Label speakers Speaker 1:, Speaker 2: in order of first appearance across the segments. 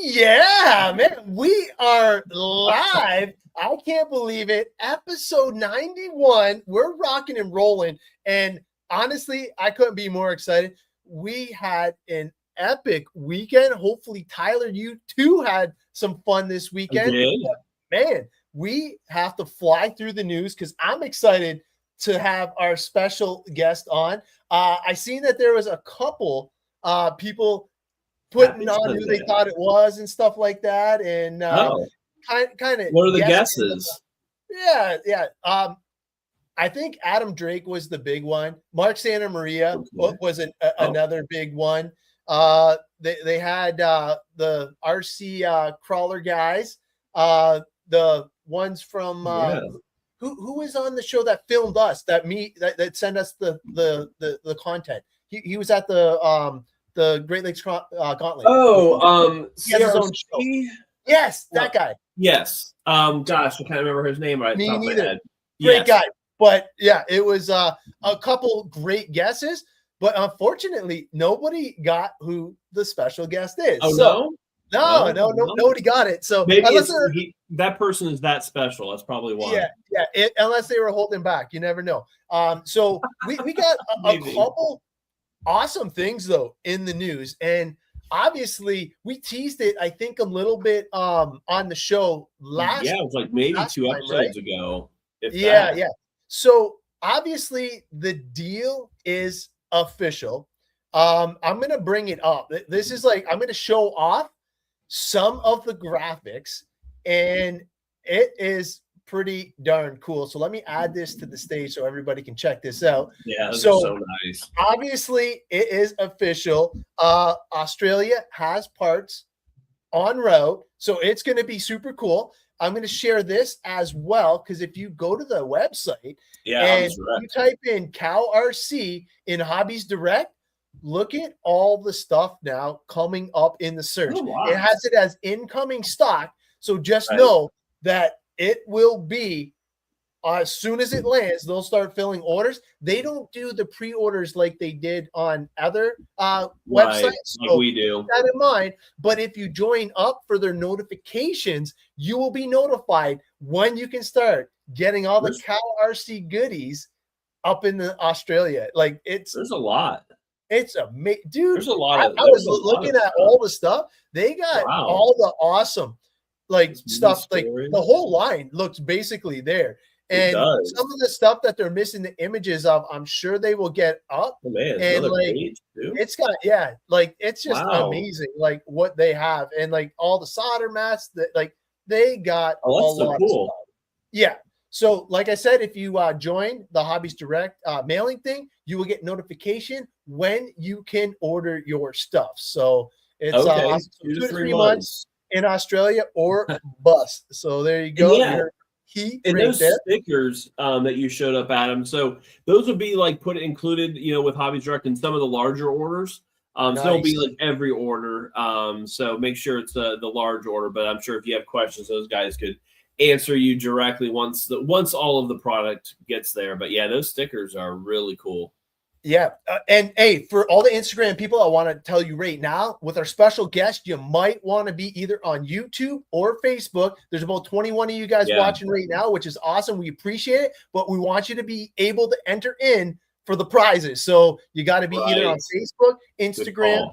Speaker 1: Yeah, man, we are live. I can't believe it. Episode 91. We're rocking and rolling. And honestly, I couldn't be more excited. We had an epic weekend. Hopefully, Tyler, you too had some fun this weekend. Man, we have to fly through the news because I'm excited to have our special guest on. I seen that there was a couple people putting on who they thought it was and stuff like that, and kind of.
Speaker 2: What are the guesses?
Speaker 1: Yeah. I think Adam Drake was the big one. Mark Santa Maria was another big one. They had the RC crawler guys, the ones from who was on the show that filmed us, that sent us the content. He was at the Great Lakes Gauntlet.
Speaker 2: He has his own show.
Speaker 1: Yes, that guy.
Speaker 2: Yes. Gosh, I can't remember his name right.
Speaker 1: Me neither. Great guy. But yeah, it was a couple great guesses, but unfortunately, nobody got who the special guest is.
Speaker 2: No,
Speaker 1: nobody got it. So
Speaker 2: maybe that person is that special. That's probably why.
Speaker 1: Yeah. Unless they were holding back, you never know. So we got a couple awesome things though in the news, and obviously we teased it, I think, a little bit on the show last.
Speaker 2: Yeah, it was like maybe 2 episodes ago.
Speaker 1: Yeah. So obviously the deal is official. I'm gonna bring it up. This is like, I'm gonna show off some of the graphics, and it is pretty darn cool. So let me add this to the stage so everybody can check this out.
Speaker 2: Yeah, so nice.
Speaker 1: Obviously, it is official. Australia has parts en route, so it's going to be super cool. I'm going to share this as well, because if you go to the website and you type in Cow RC in Hobbies Direct, look at all the stuff now coming up in the search. It has it as incoming stock, so just know that it will be, as soon as it lands, they'll start filling orders. They don't do the pre-orders like they did on other websites.
Speaker 2: So we do.
Speaker 1: Keep that in mind. But if you join up for their notifications, you will be notified when you can start getting all the Cow RC goodies up in Australia. Like, there's
Speaker 2: a lot.
Speaker 1: It's amazing, dude.
Speaker 2: There's a lot.
Speaker 1: I was looking at all the stuff. They got all the awesome stuff. Like, the whole line looks basically there. And some of the stuff that they're missing the images of, I'm sure they will get up.
Speaker 2: Oh, man,
Speaker 1: and like, it's got, it's just amazing, like what they have, and like all the solder mats that, like, they got a lot of stuff. Yeah. So, like I said, if you join the Hobbies Direct mailing thing, you will get notification when you can order your stuff. So it's 2 to 3 months in Australia or bust. So there you go.
Speaker 2: And those stickers that you showed up, Adam, so those would be like included, with Hobbies Direct in some of the larger orders. So it'll be like every order. So make sure it's the large order. But I'm sure if you have questions, those guys could answer you directly once all of the product gets there. But yeah, those stickers are really cool.
Speaker 1: Yeah. And hey, for all the Instagram people, I want to tell you right now, with our special guest, you might want to be either on YouTube or Facebook. There's about 21 of you guys watching right now, which is awesome. We appreciate it, but we want you to be able to enter in for the prizes. So you got to be either on Facebook, Instagram,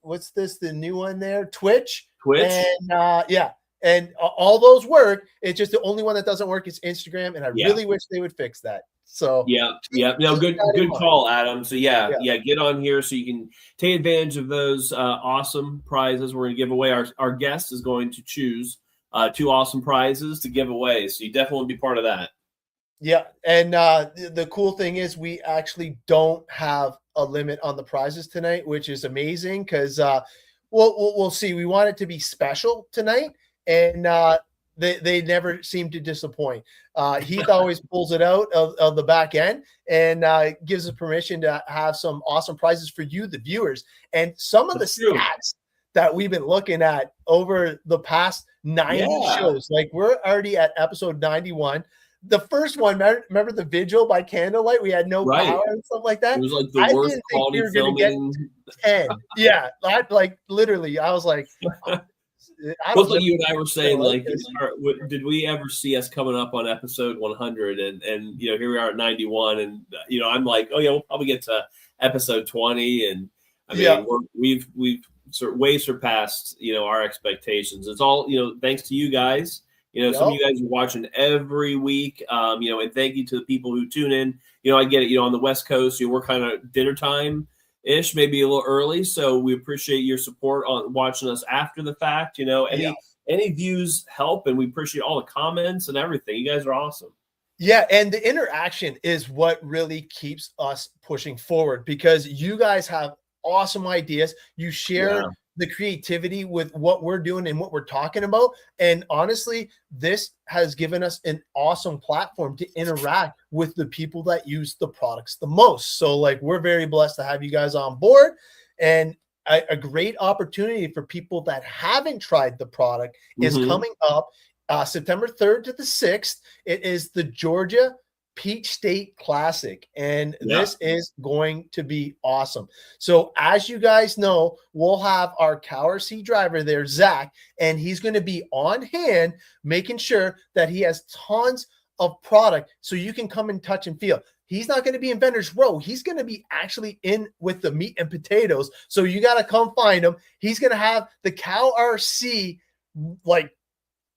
Speaker 1: what's this, the new one there? Twitch. And and all those work. It's just the only one that doesn't work is Instagram, and I really wish they would fix that. So
Speaker 2: good call, Adam. So get on here so you can take advantage of those awesome prizes. We're going to give away. Our guest is going to choose 2 awesome prizes to give away, so you definitely want to be part of that.
Speaker 1: Yeah, and the cool thing is we actually don't have a limit on the prizes tonight, which is amazing, because we'll see. We want it to be special tonight, and they never seem to disappoint. Heath always pulls it out of the back end and gives us permission to have some awesome prizes for you, the viewers. And some of the stats that we've been looking at over the past 90 shows, like we're already at episode 91. the first one, remember the vigil by candlelight? We had no power and stuff like that.
Speaker 2: It was like the worst quality filming.
Speaker 1: 10. Yeah, like literally, I was like,
Speaker 2: Both like you and I were saying, like, did we ever see us coming up on episode 100? And you know, here we are at 91, and you know, I'm like, oh yeah, we'll probably get to episode 20, and I mean, we've way surpassed, you know, our expectations. It's all, you know, thanks to you guys. You know, some of you guys are watching every week. You know, and thank you to the people who tune in. You know, I get it. You know, on the West Coast, you know, we're kind of dinner time ish, maybe a little early. So we appreciate your support on watching us after the fact. You know, any views help, and we appreciate all the comments and everything. You guys are awesome.
Speaker 1: Yeah, and the interaction is what really keeps us pushing forward, because you guys have awesome ideas. You share the creativity with what we're doing and what we're talking about. And honestly, this has given us an awesome platform to interact with the people that use the products the most. So like, we're very blessed to have you guys on board, and a great opportunity for people that haven't tried the product is coming up September 3rd to the 6th. It is the Georgia Peach State Classic, and this is going to be awesome. So as you guys know, we'll have our CowRC driver there, Zach, and he's going to be on hand making sure that he has tons of product so you can come and touch and feel. He's not going to be in Vendors Row. He's going to be actually in with the meat and potatoes. So you got to come find him. He's going to have the CowRC like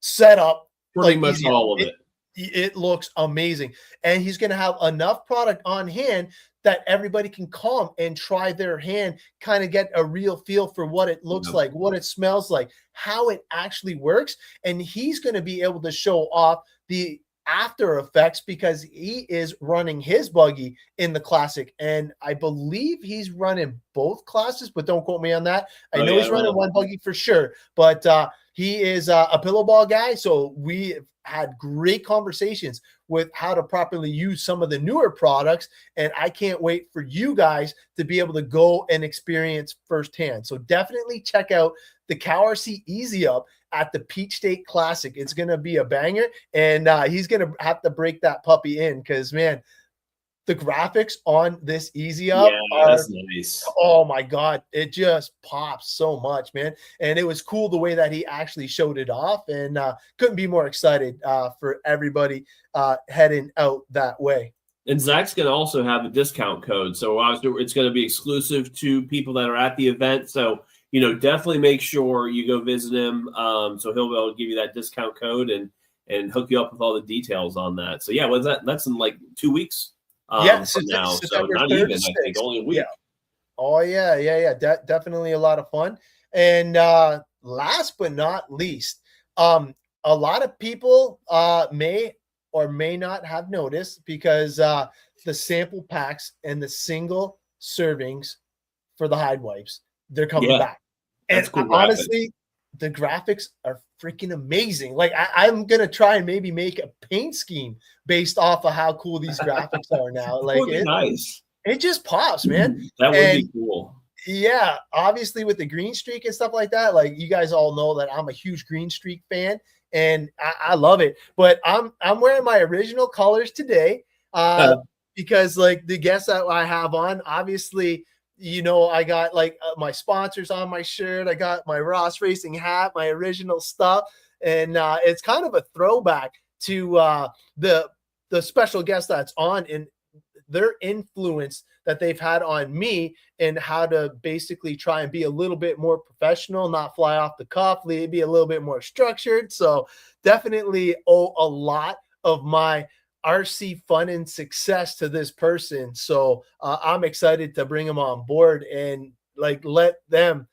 Speaker 1: set up.
Speaker 2: Pretty much all of it.
Speaker 1: It looks amazing. And he's going to have enough product on hand that everybody can come and try their hand, kind of get a real feel for what it looks like, what it smells like, how it actually works. And he's going to be able to show off the after effects, because he is running his buggy in the Classic. And I believe he's running both classes, but don't quote me on that. I know he's running one buggy for sure, but he is a pillow ball guy. So we had great conversations with how to properly use some of the newer products. And I can't wait for you guys to be able to go and experience firsthand. So definitely check out the CowRC Easy Up at the Peach State Classic. It's going to be a banger, and he's going to have to break that puppy in, because man, the graphics on this Easy Up are nice. Oh my God, it just pops so much, man. And it was cool the way that he actually showed it off, and couldn't be more excited for everybody heading out that way.
Speaker 2: And Zach's going to also have a discount code. So it's going to be exclusive to people that are at the event. So, you know, definitely make sure you go visit him. So he'll be able to give you that discount code and hook you up with all the details on that. So yeah, what's that? That's in like 2 weeks. From now. So not even, I think, only a week.
Speaker 1: Yeah. Oh yeah. Definitely a lot of fun. And last but not least, a lot of people may or may not have noticed, because the sample packs and the single servings for the Hide Wipes, they're coming back. And cool, honestly, the graphics are freaking amazing. Like I'm going to try and maybe make a paint scheme based off of how cool these graphics are now. Like
Speaker 2: nice.
Speaker 1: It just pops, man.
Speaker 2: That would be cool.
Speaker 1: Yeah. Obviously with the green streak and stuff like that, like you guys all know that I'm a huge green streak fan, and I love it, but I'm wearing my original colors today because like the guests that I have on, obviously, you know, I got like my sponsors on my shirt. I got my Ross Racing hat, my original stuff. And it's kind of a throwback to the special guest that's on, and their influence that they've had on me, and how to basically try and be a little bit more professional, not fly off the cuff, be a little bit more structured. So definitely owe a lot of my RC fun and success to this person. So I'm excited to bring them on board and like let them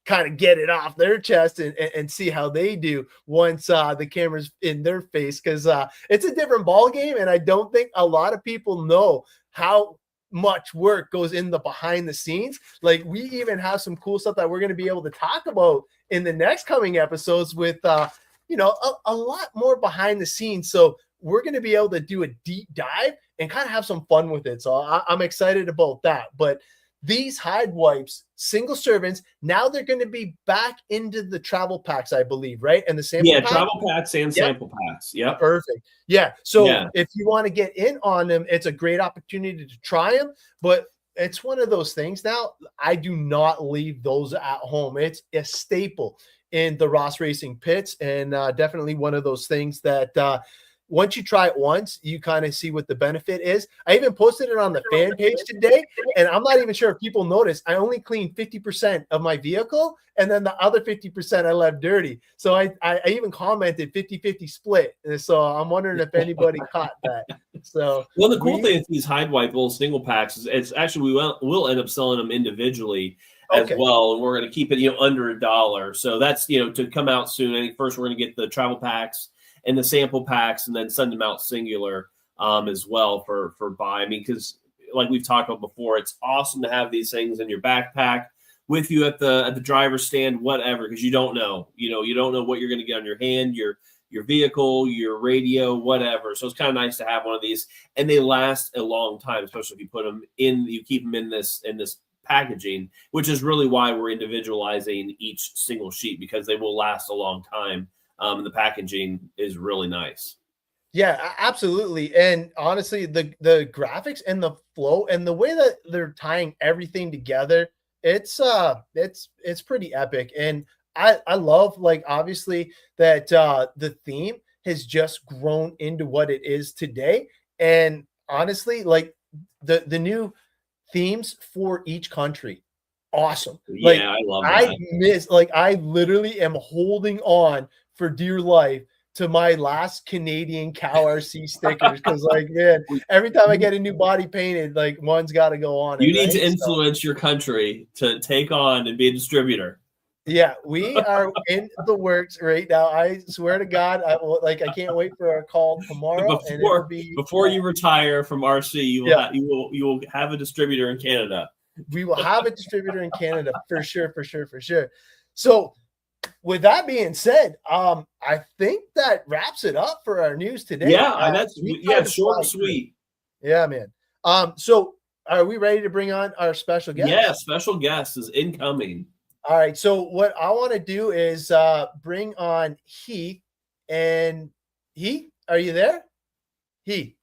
Speaker 1: kind of get it off their chest and see how they do once the camera's in their face, because it's a different ball game, and I don't think a lot of people know how much work goes in the behind the scenes. Like we even have some cool stuff that we're going to be able to talk about in the next coming episodes with you know, a lot more behind the scenes. So we're going to be able to do a deep dive and kind of have some fun with it. So I'm excited about that. But these hide wipes, single servants, now they're going to be back into the travel packs, I believe, right? And the sample packs?
Speaker 2: Travel packs and sample packs. Yep.
Speaker 1: Perfect. Yeah. So if you want to get in on them, it's a great opportunity to try them. But it's one of those things now, I do not leave those at home. It's a staple in the Ross Racing pits, and definitely one of those things that once you try it once, you kind of see what the benefit is. I even posted it on the fan page today, and I'm not even sure if people noticed. I only cleaned 50% of my vehicle, and then the other 50% I left dirty. So I even commented 50-50 split. And so I'm wondering if anybody caught that. So
Speaker 2: the cool thing with these hide wipe little single packs is it's actually we'll end up selling them individually as well, and we're going to keep it under $1. So that's to come out soon. I think first we're going to get the travel packs and the sample packs, and then send them out singular as well for buy. I mean, because like we've talked about before, it's awesome to have these things in your backpack with you at the driver's stand, whatever, because you don't know what you're going to get on your hand, your vehicle, your radio, whatever. So it's kind of nice to have one of these, and they last a long time, especially if you put them in, you keep them in this packaging, which is really why we're individualizing each single sheet, because they will last a long time. The packaging is really nice.
Speaker 1: Yeah, absolutely. And honestly, the graphics and the flow and the way that they're tying everything together, it's pretty epic. And I love, like, obviously that the theme has just grown into what it is today. And honestly, like the new themes for each country, awesome. Like,
Speaker 2: I love that.
Speaker 1: I literally am holding on for dear life to my last Canadian Cow RC stickers, because, like, man, every time I get a new body painted, like, one's got to go on.
Speaker 2: You need to influence your country to take on and be a distributor.
Speaker 1: Yeah, we are in the works right now. I swear to God, I can't wait for our call tomorrow.
Speaker 2: Before you retire from RC, you will have a distributor in Canada.
Speaker 1: We will have a distributor in Canada for sure. So, with that being said, I think that wraps it up for our news today.
Speaker 2: That's short and sweet.
Speaker 1: Yeah, man. So are we ready to bring on our special guest?
Speaker 2: Yeah, special guest is incoming.
Speaker 1: All right. So what I want to do is bring on Heath. And Heath, are you there? Heath.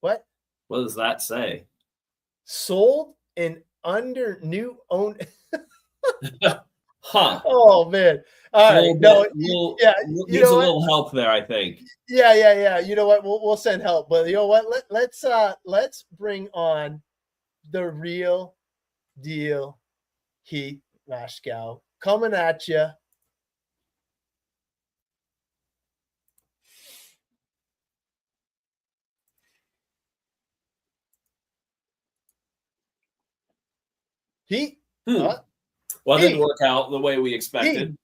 Speaker 1: What?
Speaker 2: What does that say?
Speaker 1: Sold and under new own.
Speaker 2: Huh.
Speaker 1: Oh, man. All right.
Speaker 2: Needs a little help there, I think.
Speaker 1: Yeah. You know what? We'll send help. But you know what? Let's bring on the real deal Heath Rashkow coming at you. Heath.
Speaker 2: Well, it didn't work out the way we expected.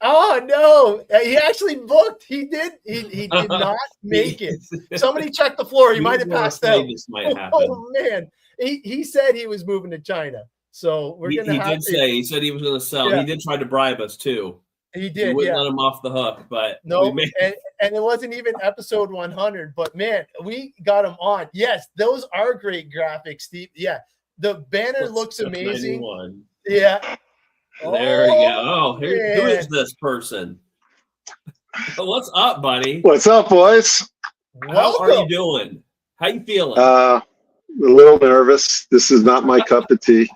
Speaker 1: Oh no! He actually booked. He did. He did not make it. Somebody checked the floor. He might have passed out.
Speaker 2: This might happen.
Speaker 1: Oh man! He said he was moving to China. So we're gonna.
Speaker 2: He said he was going to sell. Yeah. He did try to bribe us too.
Speaker 1: He did.
Speaker 2: We wouldn't let him off the hook, but
Speaker 1: no. And it wasn't even episode 100. But man, we got him on. Yes, those are great graphics, Steve. Yeah, the banner looks amazing.
Speaker 2: 91.
Speaker 1: Yeah.
Speaker 2: There we go. Oh, who is this person? What's up, buddy?
Speaker 3: What's up, boys?
Speaker 2: How are you doing? How you feeling?
Speaker 3: A little nervous. This is not my cup of tea.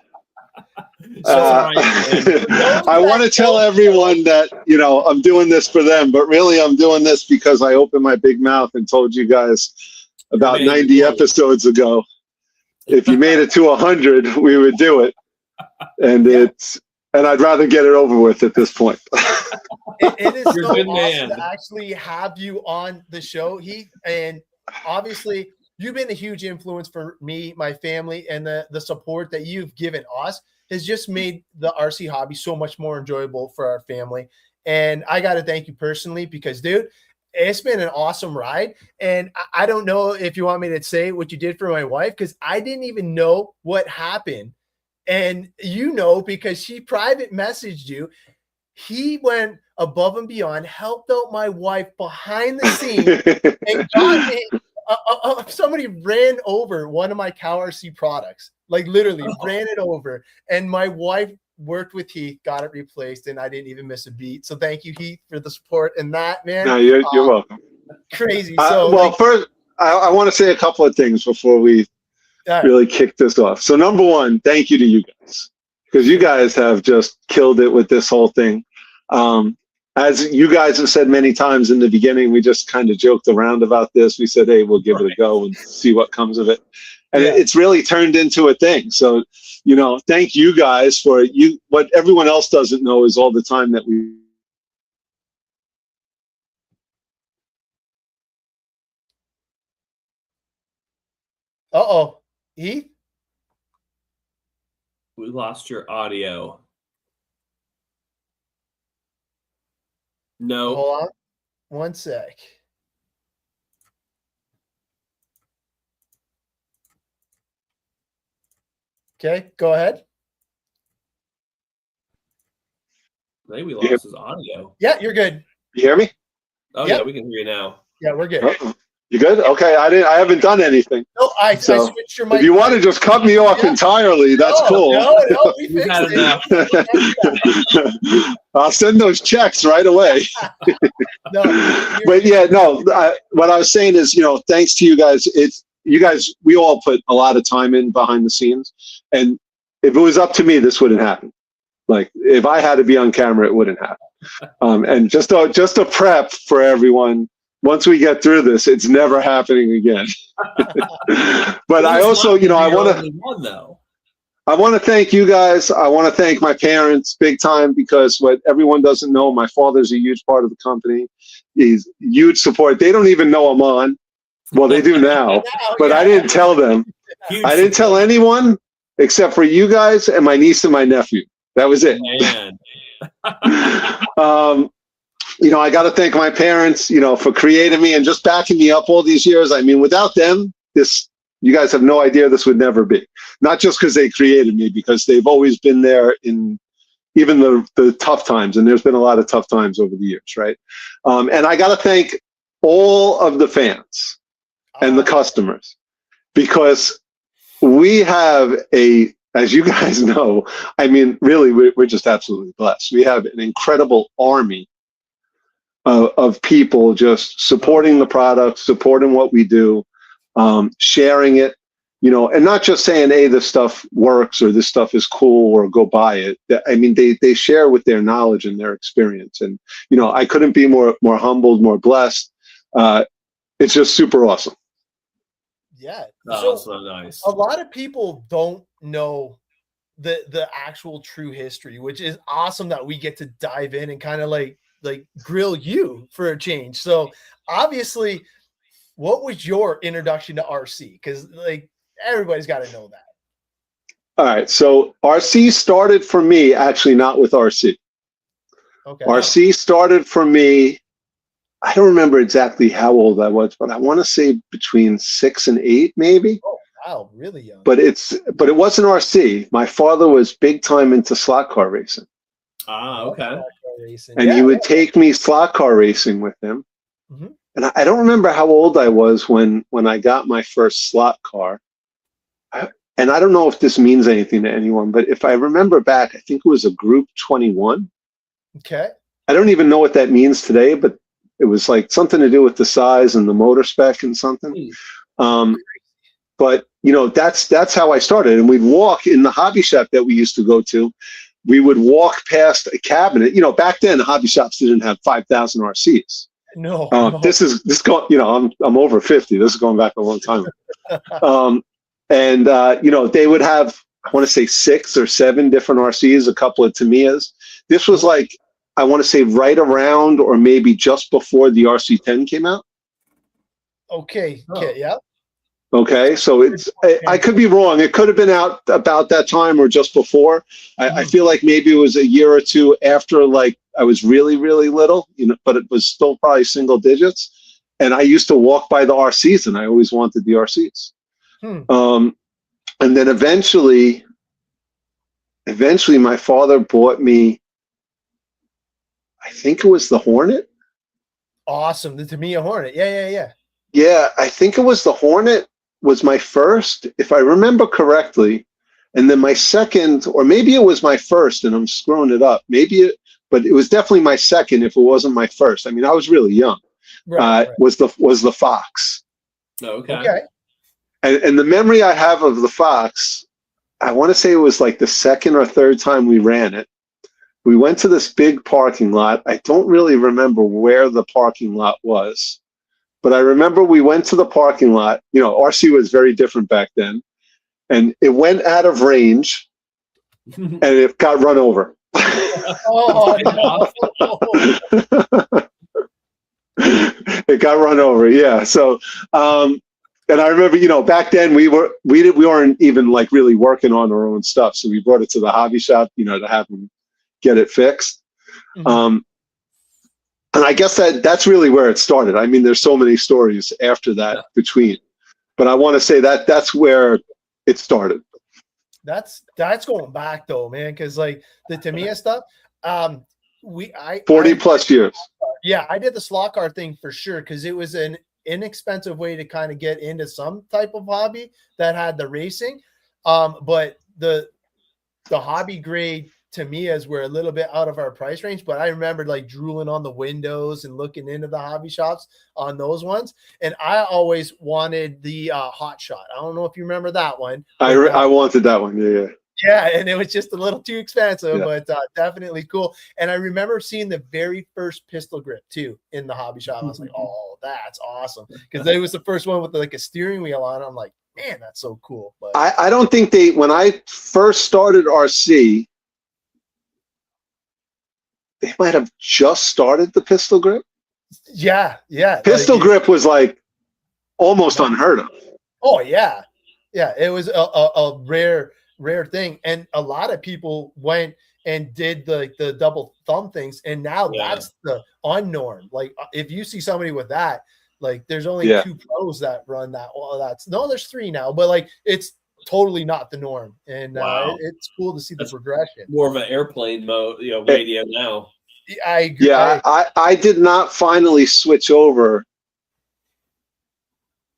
Speaker 3: I want to tell everyone that, I'm doing this for them, but really I'm doing this because I opened my big mouth and told you guys about 90 episodes ago, if you made it to 100, we would do it. And I'd rather get it over with at this point.
Speaker 1: It is so awesome to actually have you on the show, Heath. And obviously, you've been a huge influence for me, my family, and the support that you've given us has just made the RC hobby so much more enjoyable for our family. And I got to thank you personally because, dude, it's been an awesome ride. And I don't know if you want me to say what you did for my wife, because I didn't even know what happened. And because she private messaged you, he went above and beyond, helped out my wife behind the scenes, and got me somebody ran over one of my Cow RC products, like literally ran it over. And my wife worked with Heath, got it replaced, and I didn't even miss a beat. So thank you, Heath, for the support and that, man.
Speaker 3: No, you're welcome.
Speaker 1: Crazy. So
Speaker 3: well, first, I want to say a couple of things before we really kick this off. So number one, thank you to you guys, because you guys have just killed it with this whole thing. As you guys have said many times in the beginning, we just kind of joked around about this. We said, hey, we'll give it a go and see what comes of it. And it's really turned into a thing. So, thank you guys for you. What everyone else doesn't know is all the time that we.
Speaker 1: Heath?
Speaker 2: We lost your audio. No.
Speaker 1: Hold on. One sec. Okay, go ahead.
Speaker 2: I think we lost his audio.
Speaker 1: Yeah, you're good.
Speaker 3: You hear me?
Speaker 2: Oh yeah, we can hear you now.
Speaker 1: Yeah, we're good.
Speaker 3: You good? Okay, I haven't done anything.
Speaker 1: No, I switched your mic.
Speaker 3: If you want to just cut me off entirely, that's cool.
Speaker 1: No, we fixed
Speaker 3: it. I'll send those checks right away. But what I was saying is, thanks to you guys, we all put a lot of time in behind the scenes, and if it was up to me, this wouldn't happen. Like if I had to be on camera, it wouldn't happen. And just a prep for everyone. Once we get through this, it's never happening again. But I also, I want to thank you guys. I want to thank my parents big time, because what everyone doesn't know, my father's a huge part of the company. He's huge support. They don't even know I'm on. Well, they do now, but I didn't tell them. I didn't tell anyone except for you guys and my niece and my nephew. That was it. I got to thank my parents, for creating me and just backing me up all these years. I mean, without them, you guys have no idea this would never be. Not just because they created me, because they've always been there in even the tough times. And there's been a lot of tough times over the years, right? And I got to thank all of the fans and the customers, because we have as you guys know, I mean, really, we're just absolutely blessed. We have an incredible army of people just supporting the product, supporting what we do, sharing it, and not just saying, hey, this stuff works or this stuff is cool or go buy it. I mean, they share with their knowledge and their experience. And, I couldn't be more humbled, more blessed. It's just super awesome.
Speaker 1: Yeah.
Speaker 2: So nice.
Speaker 1: A lot of people don't know the actual true history, which is awesome that we get to dive in and kind of like grill you for a change. So obviously, what was your introduction to RC? Because everybody's got to know that. All
Speaker 3: right. So RC started for me, actually not with RC. Okay. RC started for me. I don't remember exactly how old I was, but I want to say between 6 and 8, maybe.
Speaker 1: Oh, wow, really young.
Speaker 3: But it wasn't RC. My father was big time into slot car racing.
Speaker 2: Ah, okay.
Speaker 3: And he would take me slot car racing with him. Mm-hmm. And I don't remember how old I was when I got my first slot car. And I don't know if this means anything to anyone, but if I remember back, I think it was a Group 21. Okay. I don't even know what that means today, but it was like something to do with the size and the motor spec and something. But that's how I started. And we'd walk in the hobby shop that we used to go to. We would walk past a cabinet. Back then, hobby shops didn't have 5,000 RCs.
Speaker 1: No.
Speaker 3: I'm over 50. This is going back a long time. They would have, I want to say 6 or 7 different RCs, a couple of Tamiyas. This was like, I want to say right around or maybe just before the RC10 came out.
Speaker 1: Okay. Yeah.
Speaker 3: Okay, so I could be wrong. It could have been out about that time or just before. I feel like maybe it was a year or two after, like I was really, really little, but it was still probably single digits. And I used to walk by the RCs, and I always wanted the RCs. And then eventually my father bought me, I think it was the Hornet.
Speaker 1: Awesome, the Tamiya Hornet. Yeah.
Speaker 3: Yeah, I think it was the Hornet was my first, if I remember correctly. And then my second, or maybe it was my first, and I'm screwing it up. But it was definitely my second if it wasn't my first. I mean, I was really young.
Speaker 1: Right.
Speaker 3: Was the Fox.
Speaker 2: Okay.
Speaker 3: And the memory I have of the Fox, I want to say it was like the second or third time we ran it. We went to this big parking lot. I don't really remember where the parking lot was, but I remember we went to the parking lot. You know, RC was very different back then. And it went out of range, and it got run over.
Speaker 1: Oh, no.
Speaker 3: It got run over, yeah. So, and I remember, you know, back then we weren't even like really working on our own stuff. So we brought it to the hobby shop, you know, to have them get it fixed. Mm-hmm. And I guess that's really where it started. I mean, there's so many stories after that between, but I want to say that's where it started.
Speaker 1: That's going back though, man, because like the Tamiya stuff,
Speaker 3: 40 plus years.
Speaker 1: Yeah, I did the slot car thing for sure because it was an inexpensive way to kind of get into some type of hobby that had the racing. But the hobby grade Tamiyas were a little bit out of our price range, but I remember like drooling on the windows and looking into the hobby shops on those ones. And I always wanted the Hot Shot. I don't know if you remember that one.
Speaker 3: I wanted that one. Yeah.
Speaker 1: Yeah, and it was just a little too expensive, but definitely cool. And I remember seeing the very first pistol grip too in the hobby shop. I was like, "Oh, that's awesome!" Because it was the first one with like a steering wheel on. I'm like, "Man, that's so cool." But
Speaker 3: I don't think when I first started RC, they might have just started the pistol grip.
Speaker 1: Yeah.
Speaker 3: Pistol grip was like almost unheard of.
Speaker 1: Oh yeah. It was a rare thing, and a lot of people went and did the double thumb things, and now that's the unnorm. Like if you see somebody with that, like there's only 2 pros that run that. Well, there's 3 now, but like it's totally not the norm, and it's cool to see the progression.
Speaker 2: More of an airplane mode, radio now.
Speaker 1: I agree.
Speaker 3: Yeah, I did not finally switch over.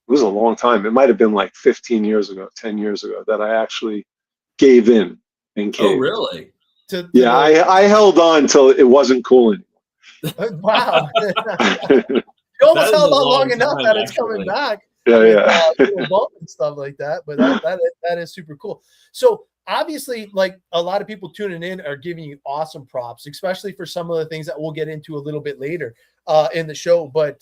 Speaker 3: It was a long time. It might have been like 15 years ago, 10 years ago that I actually gave in and caved.
Speaker 2: Oh, really?
Speaker 3: I held on till it wasn't cool anymore.
Speaker 1: Wow. You almost held on long enough that it's coming back.
Speaker 3: Yeah.
Speaker 1: And stuff like that. But that is super cool. So obviously, like a lot of people tuning in are giving you awesome props, especially for some of the things that we'll get into a little bit later in the show. But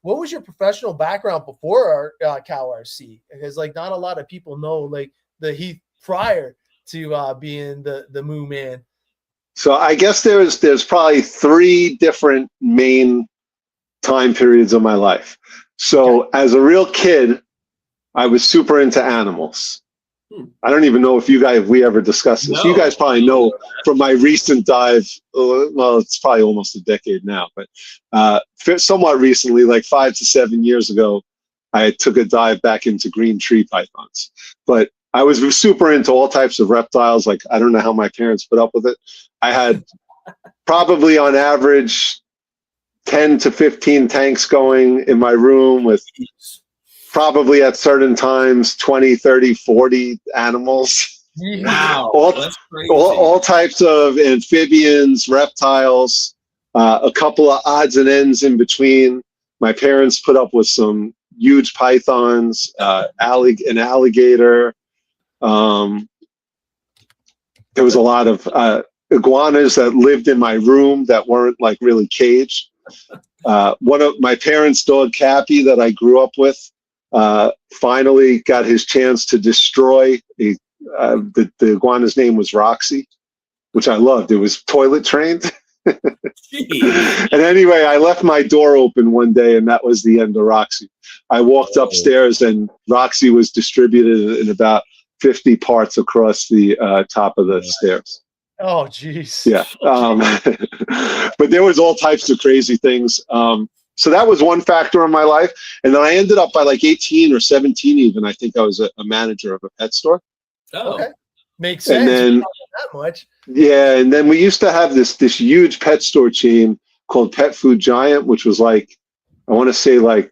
Speaker 1: what was your professional background before our Cal RC? Because like not a lot of people know like the Heath prior to being the Moo Man.
Speaker 3: So I guess there's probably 3 different main time periods of my life. So as a real kid, I was super into animals. I don't even know if we ever discussed this. No. You guys probably know from my recent dive. Well, it's probably almost a decade now, but somewhat recently, like 5 to 7 years ago, I took a dive back into green tree pythons. But I was super into all types of reptiles. Like, I don't know how my parents put up with it. I had probably on average 10 to 15 tanks going in my room with probably at certain times 20, 30, 40 animals.
Speaker 2: Wow.
Speaker 3: all types of amphibians, reptiles, a couple of odds and ends in between. My parents put up with some huge pythons, an alligator. There was a lot of iguanas that lived in my room that weren't like really caged. One of my parents' dog, Cappy, that I grew up with, finally got his chance to destroy the iguana's name was Roxy, which I loved. It was toilet trained. And anyway, I left my door open one day, and that was the end of Roxy. I walked upstairs, and Roxy was distributed in about 50 parts across the top of the stairs.
Speaker 1: Oh, geez.
Speaker 3: Yeah. But there was all types of crazy things. So that was one factor in my life. And then I ended up by like 18 or 17 even, I think I was a manager of a pet store.
Speaker 1: Oh, okay. Makes sense.
Speaker 3: And then,
Speaker 1: that much.
Speaker 3: Yeah, and then we used to have this huge pet store chain called Pet Food Giant, which was like, I want to say like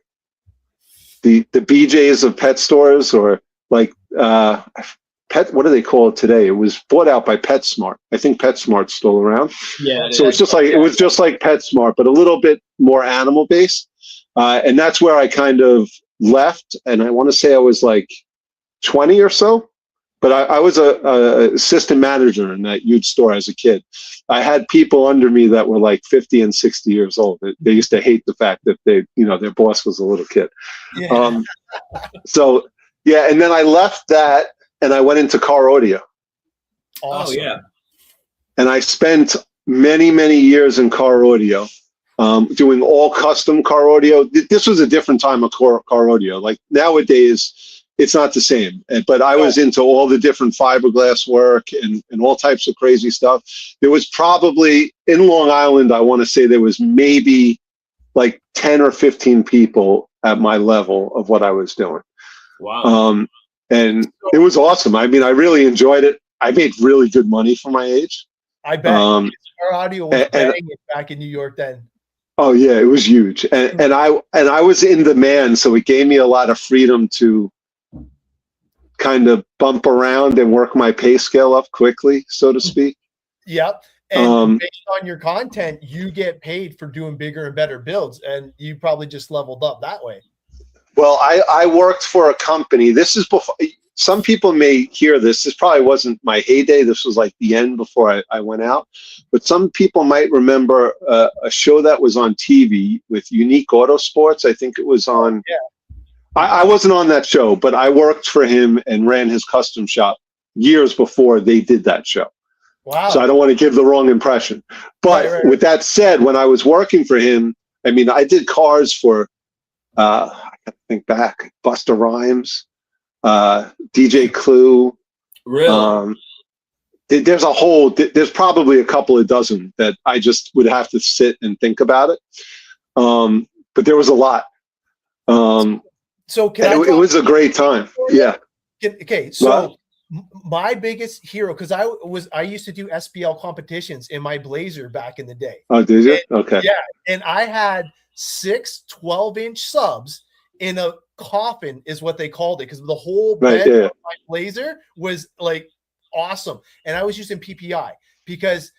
Speaker 3: the BJ's of pet stores, or like pet, what do they call it today? It was bought out by PetSmart. I think PetSmart's still around.
Speaker 2: Yeah.
Speaker 3: So it's just like, it was just like PetSmart, but a little bit more animal based. And that's where I kind of left. And I want to say I was like 20 or so, but I was a assistant manager in that huge store as a kid. I had people under me that were like 50 and 60 years old. They used to hate the fact that their boss was a little kid.
Speaker 1: Yeah.
Speaker 3: So yeah. And then I left that and I went into car audio.
Speaker 1: Awesome.
Speaker 2: Oh yeah.
Speaker 3: And I spent many, many years in car audio, doing all custom car audio. This was a different time of car audio. Like nowadays, it's not the same. But I was into all the different fiberglass work and all types of crazy stuff. There was probably, in Long Island, I want to say there was maybe like 10 or 15 people at my level of what I was doing.
Speaker 2: Wow.
Speaker 3: And it was awesome. I mean, I really enjoyed it. I made really good money for my age.
Speaker 1: I bet car audio was banging back in New York then.
Speaker 3: Oh yeah, it was huge. And I was in demand, so it gave me a lot of freedom to kind of bump around and work my pay scale up quickly, so to speak.
Speaker 1: Yep. And based on your content, you get paid for doing bigger and better builds, and you probably just leveled up that way.
Speaker 3: Well, I worked for a company. This is before, some people may hear this. This probably wasn't my heyday. This was like the end before I went out. But some people might remember a show that was on TV with Unique Auto Sports. I think it was on. Yeah. I wasn't on that show, but I worked for him and ran his custom shop years before they did that show.
Speaker 1: Wow.
Speaker 3: So I don't want to give the wrong impression. But with that said, when I was working for him, I mean, I did cars for, I gotta think back, Busta Rhymes, DJ Clue.
Speaker 2: Really?
Speaker 3: There's probably a couple of dozen that I just would have to sit and think about it. But there was a lot.
Speaker 1: So
Speaker 3: it was a great time. Yeah.
Speaker 1: Okay. So my biggest hero, because I used to do SPL competitions in my Blazer back in the day.
Speaker 3: Oh, did you? Okay.
Speaker 1: Yeah. And I had 6 12-inch subs in a coffin is what they called it, because the whole bed of my Blazer was like awesome. And I was using PPI because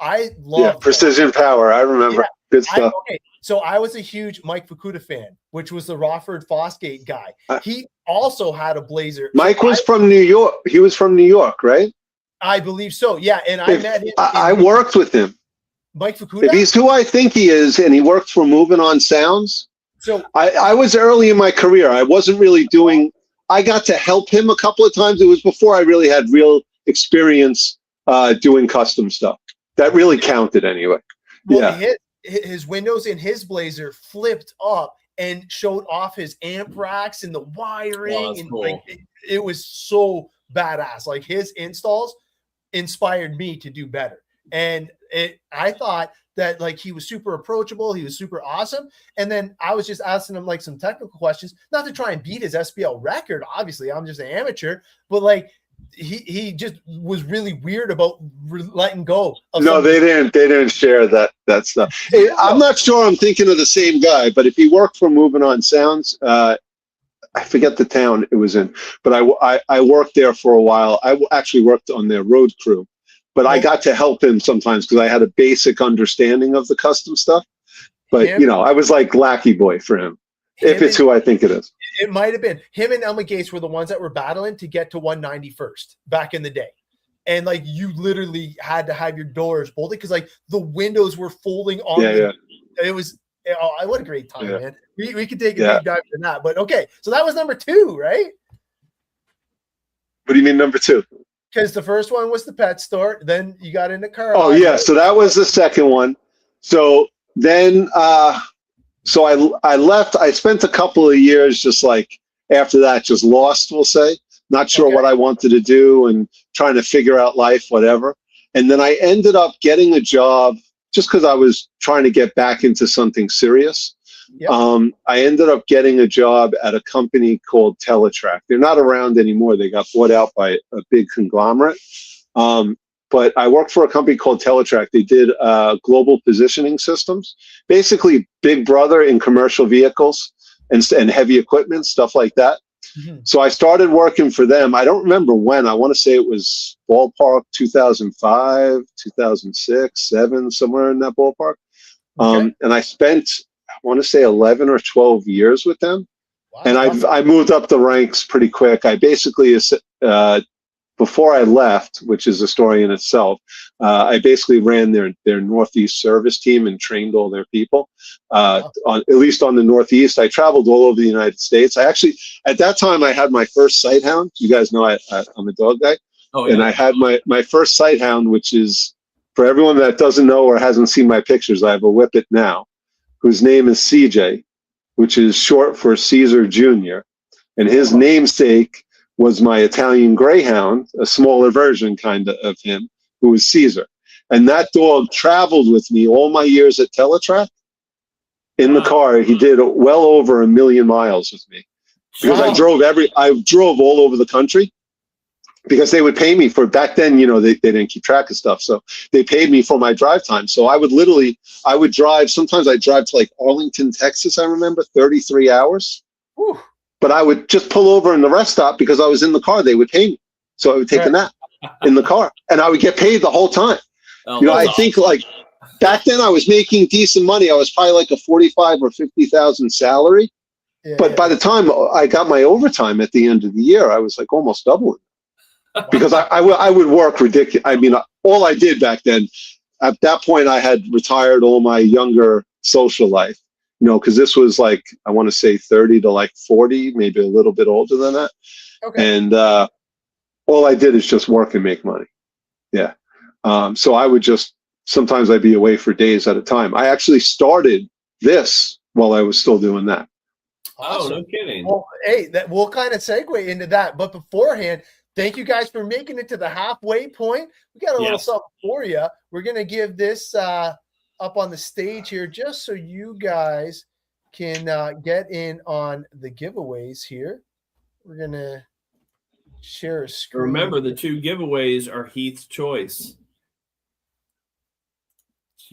Speaker 1: I love
Speaker 3: precision power. I remember. Yeah. Good stuff.
Speaker 1: So I was a huge Mike Fukuda fan, which was the Rawford Fosgate guy. He also had a Blazer.
Speaker 3: Mike was from New York. He was from New York, right?
Speaker 1: I believe so. Yeah. And I met him.
Speaker 3: I worked with him.
Speaker 1: Mike Fukuda?
Speaker 3: If he's who I think he is, and he worked for Moving On Sounds.
Speaker 1: So
Speaker 3: I was early in my career. I wasn't really doing, I got to help him a couple of times. It was before I really had real experience doing custom stuff. That really counted anyway.
Speaker 1: Well, his windows in his Blazer flipped up and showed off his amp racks and the wiring. And cool. Like it was so badass. Like his installs inspired me to do better. And I thought that like he was super approachable. He was super awesome. And then I was just asking him like some technical questions, not to try and beat his SPL record. Obviously, I'm just an amateur, but like he just was really weird about letting go.
Speaker 3: No, they didn't share that stuff. Hey, I'm not sure I'm thinking of the same guy, but if he worked for Moving On Sounds, I forget the town it was in, but I worked there for a while. I actually worked on their road crew, but I got to help him sometimes because I had a basic understanding of the custom stuff. But I was like lackey boy for him. If it's who I think it is.
Speaker 1: It might have been. Him and Elma Gates were the ones that were battling to get to 191st back in the day. And like you literally had to have your doors bolted because like the windows were folding on. It was what a great time, man. We could take a deep dive into that. But okay, so that was number 2, right?
Speaker 3: What do you mean number 2?
Speaker 1: Because the first one was the pet store. Then you got into car.
Speaker 3: Oh yeah, so that was the second one. So then So I left. I spent a couple of years just like after that, just lost, we'll say, not sure what I wanted to do and trying to figure out life, whatever. And then I ended up getting a job just because I was trying to get back into something serious. Yep. I ended up getting a job at a company called Teletrac. They're not around anymore. They got bought out by a big conglomerate. But I worked for a company called Teletrac. They did global positioning systems, basically Big Brother in commercial vehicles. and heavy equipment, stuff like that.
Speaker 1: Mm-hmm.
Speaker 3: So I started working for them. I don't remember when. I want to say it was ballpark 2005, 2006, 7, somewhere in that ballpark.
Speaker 1: Okay.
Speaker 3: And I spent, I want to say 11 or 12 years with them.
Speaker 1: Wow.
Speaker 3: And I moved up the ranks pretty quick. I basically, before I left, which is a story in itself, I basically ran their Northeast service team and trained all their people. At least on the Northeast, I traveled all over the United States. I actually, at that time, I had my first sight hound. You guys know I'm a dog guy.
Speaker 2: Oh, yeah.
Speaker 3: And I had my first sight hound, which is, for everyone that doesn't know or hasn't seen my pictures, I have a Whippet now, whose name is CJ, which is short for Caesar Jr. And his namesake was my Italian Greyhound, a smaller version kind of him, who was Caesar. And that dog traveled with me all my years at Teletrack. In the car, he did well over 1 million miles with me. Because I drove all over the country, because they would pay me for, back then, they didn't keep track of stuff. So they paid me for my drive time. So I would drive, sometimes I'd drive to like Arlington, Texas, I remember, 33 hours.
Speaker 1: Whew.
Speaker 3: But I would just pull over in the rest stop because I was in the car. They would pay me. So I would take a nap in the car, and I would get paid the whole time. I think like back then I was making decent money. I was probably like a 45 or 50,000 salary. But by the time I got my overtime at the end of the year, I was like almost doubling. Because I would work ridiculous. I mean, all I did back then, at that point, I had retired all my younger social life, because this was like, I want to say 30 to like 40, maybe a little bit older than that.
Speaker 1: Okay.
Speaker 3: And all I did is just work and make money. Yeah. So I would sometimes I'd be away for days at a time. I actually started this while I was still doing that.
Speaker 2: Awesome. Oh, no kidding.
Speaker 1: Well, hey, we'll kind of segue into that. But beforehand, thank you guys for making it to the halfway point. We got a little something for you. We're going to give this up on the stage here just so you guys can get in on the giveaways here. We're going to share a screen.
Speaker 2: Remember, the 2 giveaways are Heath's choice.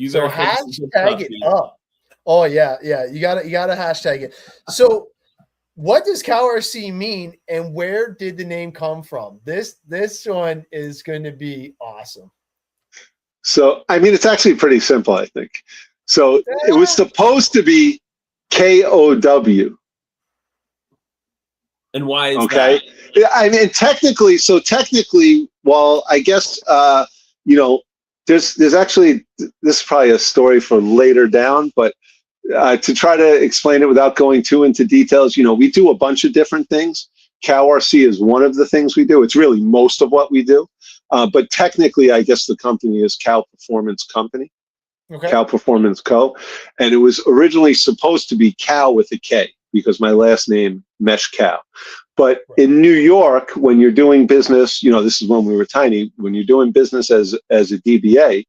Speaker 1: So hashtag it up. Oh, yeah. You got to hashtag it. So what does CowRC mean, and where did the name come from? This one is going to be awesome.
Speaker 3: So, I mean, it's actually pretty simple, I think. So it was supposed to be KOW.
Speaker 2: And why is
Speaker 3: that? I mean, technically, well, I guess, there's actually, this is probably a story for later down, but to try to explain it without going too into details, we do a bunch of different things. CowRC is one of the things we do. It's really most of what we do. But technically, I guess the company is Cow Performance Company, Cow Performance Co. And it was originally supposed to be Cow with a K, because my last name, Mesh Cow. But in New York, when you're doing business, this is when we were tiny, when you're doing business as a DBA,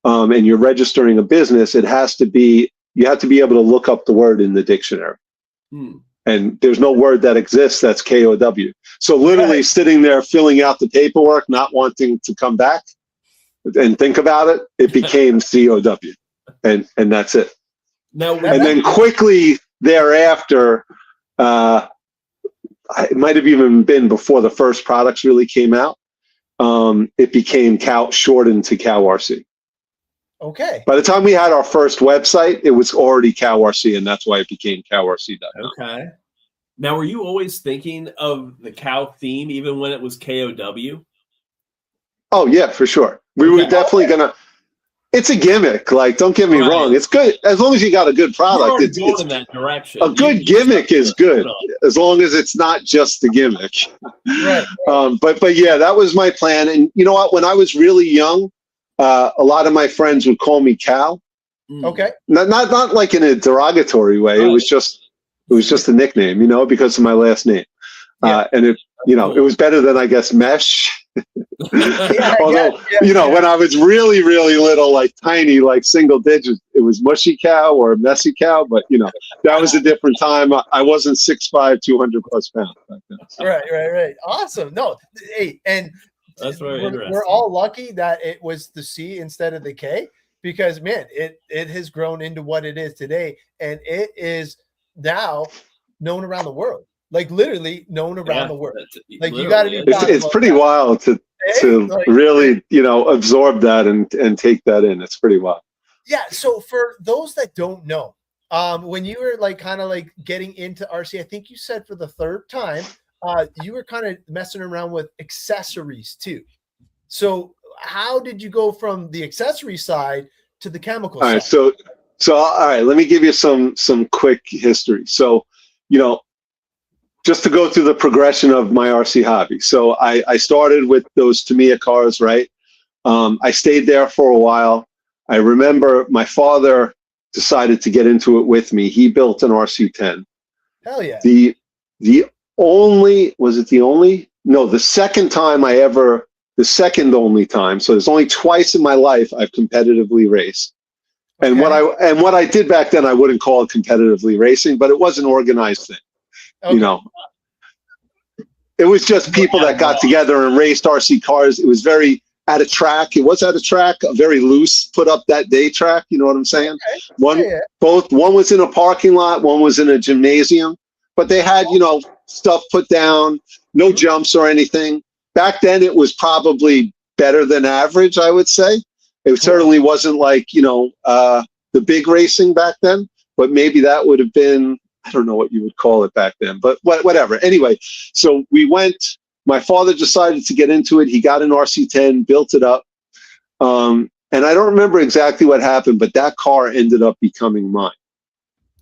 Speaker 3: and you're registering a business, you have to be able to look up the word in the dictionary. And there's no word that exists that's KOW. So literally sitting there filling out the paperwork, not wanting to come back and think about it, it became COW. And that's it. And then quickly thereafter, it might have even been before the first products really came out, it became shortened to CowRC.
Speaker 1: Okay.
Speaker 3: By the time we had our first website, it was already CowRC, and that's why it became CowRC.com.
Speaker 2: Okay. Now, were you always thinking of the cow theme, even when it was KOW?
Speaker 3: Oh, yeah, for sure. We were definitely going to. It's a gimmick. Like, don't get me wrong. It's good. As long as you got a good product. It's
Speaker 2: going in that direction.
Speaker 3: A good gimmick is good, as long as it's not just the gimmick.
Speaker 1: Right.
Speaker 3: But yeah, that was my plan. And you know what? When I was really young, a lot of my friends would call me Cow.
Speaker 1: Okay.
Speaker 3: Not like in a derogatory way. It was just a nickname, because of my last name. And it was better than, I guess, Mesh. Although, when I was really, really little, like tiny, like single digits, it was Mushy Cow or Messy Cow. But, that was a different time. I wasn't 6'5", 200 plus pounds back then. So.
Speaker 1: Right. Awesome. No, hey, and
Speaker 2: that's very interesting.
Speaker 1: We're all lucky that it was the C instead of the K, because, man, it has grown into what it is today. And it is now known around the world. Like literally known around the world. Like
Speaker 2: literally.
Speaker 1: you got to be.
Speaker 3: It's pretty wild to like, really, you know, absorb that and take that in. It's pretty wild.
Speaker 1: Yeah. So for those that don't know, when you were like kind of like getting into RC, I think you said for the third time, you were kind of messing around with accessories too. So how did you go from the accessory side to the chemical side?
Speaker 3: All right. So all right, let me give you some quick history. So, you know, just to go through the progression of my RC hobby. So I started with those Tamiya cars, right? I stayed there for a while. I remember my father decided to get into it with me. He built an RC10.
Speaker 1: Hell yeah.
Speaker 3: The second only time. So there's only twice in my life I've competitively raced. Okay. And what I did back then, I wouldn't call it competitively racing, but it was an organized thing. Okay. You know, it was just people that got together and raced RC cars. It was very at a track. It was at a track, a very loose put up that day track. You know what I'm saying? Okay. One was in a parking lot, one was in a gymnasium, but they had, you know, stuff put down, no jumps or anything. Back then it was probably better than average, I would say. It certainly wasn't like, you know, the big racing back then, but maybe that would have been, I don't know what you would call it back then, but whatever. Anyway, so we went, my father decided to get into it. He got an RC10, built it up. And I don't remember exactly what happened, but that car ended up becoming mine.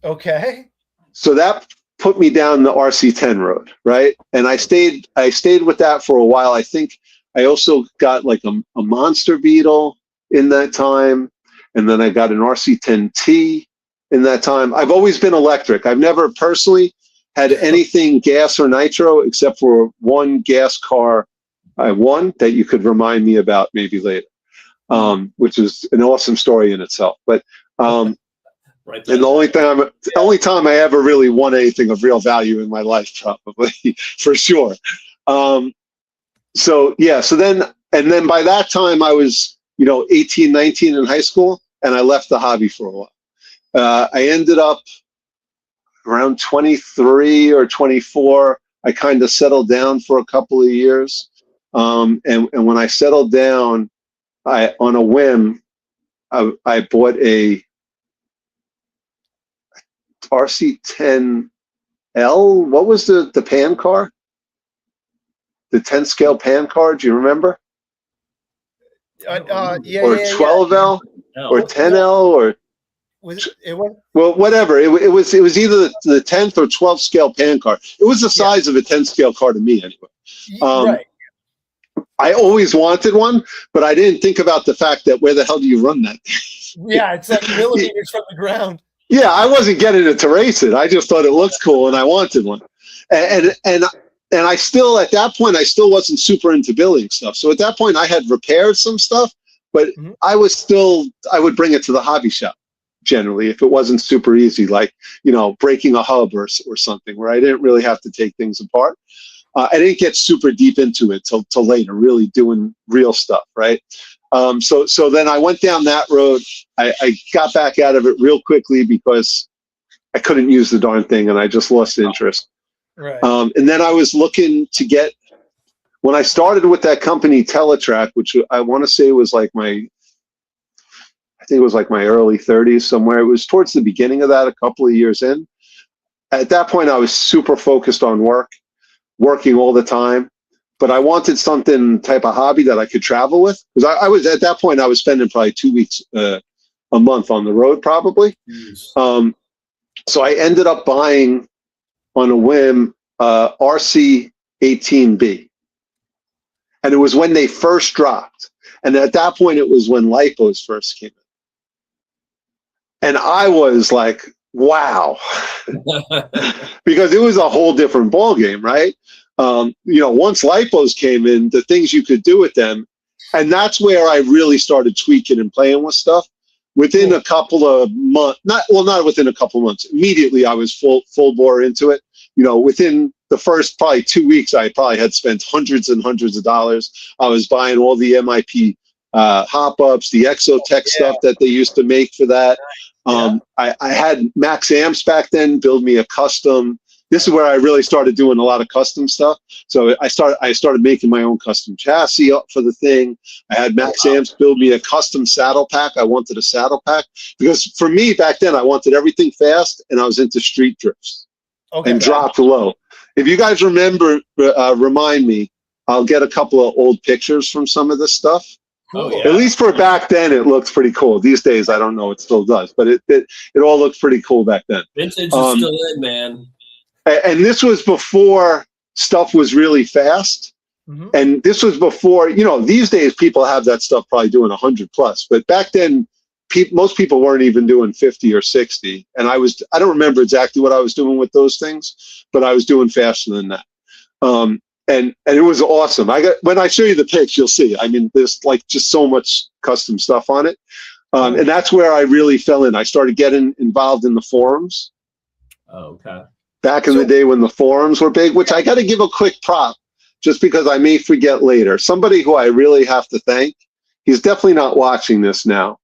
Speaker 1: Okay.
Speaker 3: So that put me down the RC10 road, right? And I stayed with that for a while. I think I also got like a Monster Beetle in that time. And then I got an RC10T in that time. I've always been electric. I've never personally had anything gas or nitro except for one gas car I won that you could remind me about maybe later, which is an awesome story in itself. But right, and the only time I ever really won anything of real value in my life, probably for sure. So yeah, so then by that time I was, you know, 18, 19 in high school, and I left the hobby for a while. I ended up around 23 or 24. I kind of settled down for a couple of years. And when I settled down, on a whim, I bought a RC10L. What was the pan car? The 10 scale pan car. Do you remember?
Speaker 1: Yeah,
Speaker 3: or 12L or 10L or well, whatever. It was either the 10th or 12th scale pan car. It was the size of a 10 scale car to me anyway.
Speaker 1: Right.
Speaker 3: I always wanted one, but I didn't think about the fact that where the hell do you run that?
Speaker 1: Yeah, it's like millimeters from the ground.
Speaker 3: Yeah, I wasn't getting it to race it. I just thought it looked cool and I wanted one. And I still, at that point, I still wasn't super into building stuff. So at that point I had repaired some stuff, but I would bring it to the hobby shop generally if it wasn't super easy, like, you know, breaking a hub or something where I didn't really have to take things apart. I didn't get super deep into it till later, really doing real stuff, right? So then I went down that road. I got back out of it real quickly because I couldn't use the darn thing and I just lost interest.
Speaker 1: Right.
Speaker 3: And then I was looking to get, when I started with that company Teletrack, which I want to say was like my early 30s somewhere. It was towards the beginning of that, a couple of years in. At that point, I was super focused on working all the time, but I wanted something type of hobby that I could travel with. Because I was, at that point, I was spending probably 2 weeks a month on the road probably. So I ended up buying on a whim RC 18B. And it was when they first dropped. And at that point, it was when LiPos first came in. And I was like, wow, because it was a whole different ballgame, right? You know, once LiPos came in, the things you could do with them, and that's where I really started tweaking and playing with stuff. Within a couple of months, not within a couple of months, immediately I was full bore into it. You know, within the first probably 2 weeks, I probably had spent hundreds and hundreds of dollars. I was buying all the MIP hop-ups, the Exotech stuff that they used to make for that. I had Max Amps back then build me a custom. This is where I really started doing a lot of custom stuff. So I started making my own custom chassis up for the thing. I had Max Amps build me a custom saddle pack. I wanted a saddle pack because for me back then, I wanted everything fast and I was into street drifts and dropped low. If you guys remember, remind me, I'll get a couple of old pictures from some of this stuff.
Speaker 2: Oh, yeah.
Speaker 3: At least for back then, it looked pretty cool. These days, I don't know, it still does, but it all looked pretty cool back then.
Speaker 2: Vintage is still in, man.
Speaker 3: And this was before stuff was really fast. Mm-hmm. And this was before, these days people have that stuff probably doing 100 plus. But back then, most people weren't even doing 50 or 60. And I don't remember exactly what I was doing with those things, but I was doing faster than that. And it was awesome. When I show you the pics, you'll see. I mean, there's like just so much custom stuff on it. And that's where I really fell in. I started getting involved in the forums.
Speaker 2: Oh, okay.
Speaker 3: Back in the day when the forums were big, which I got to give a quick prop just because I may forget later. Somebody who I really have to thank, he's definitely not watching this now.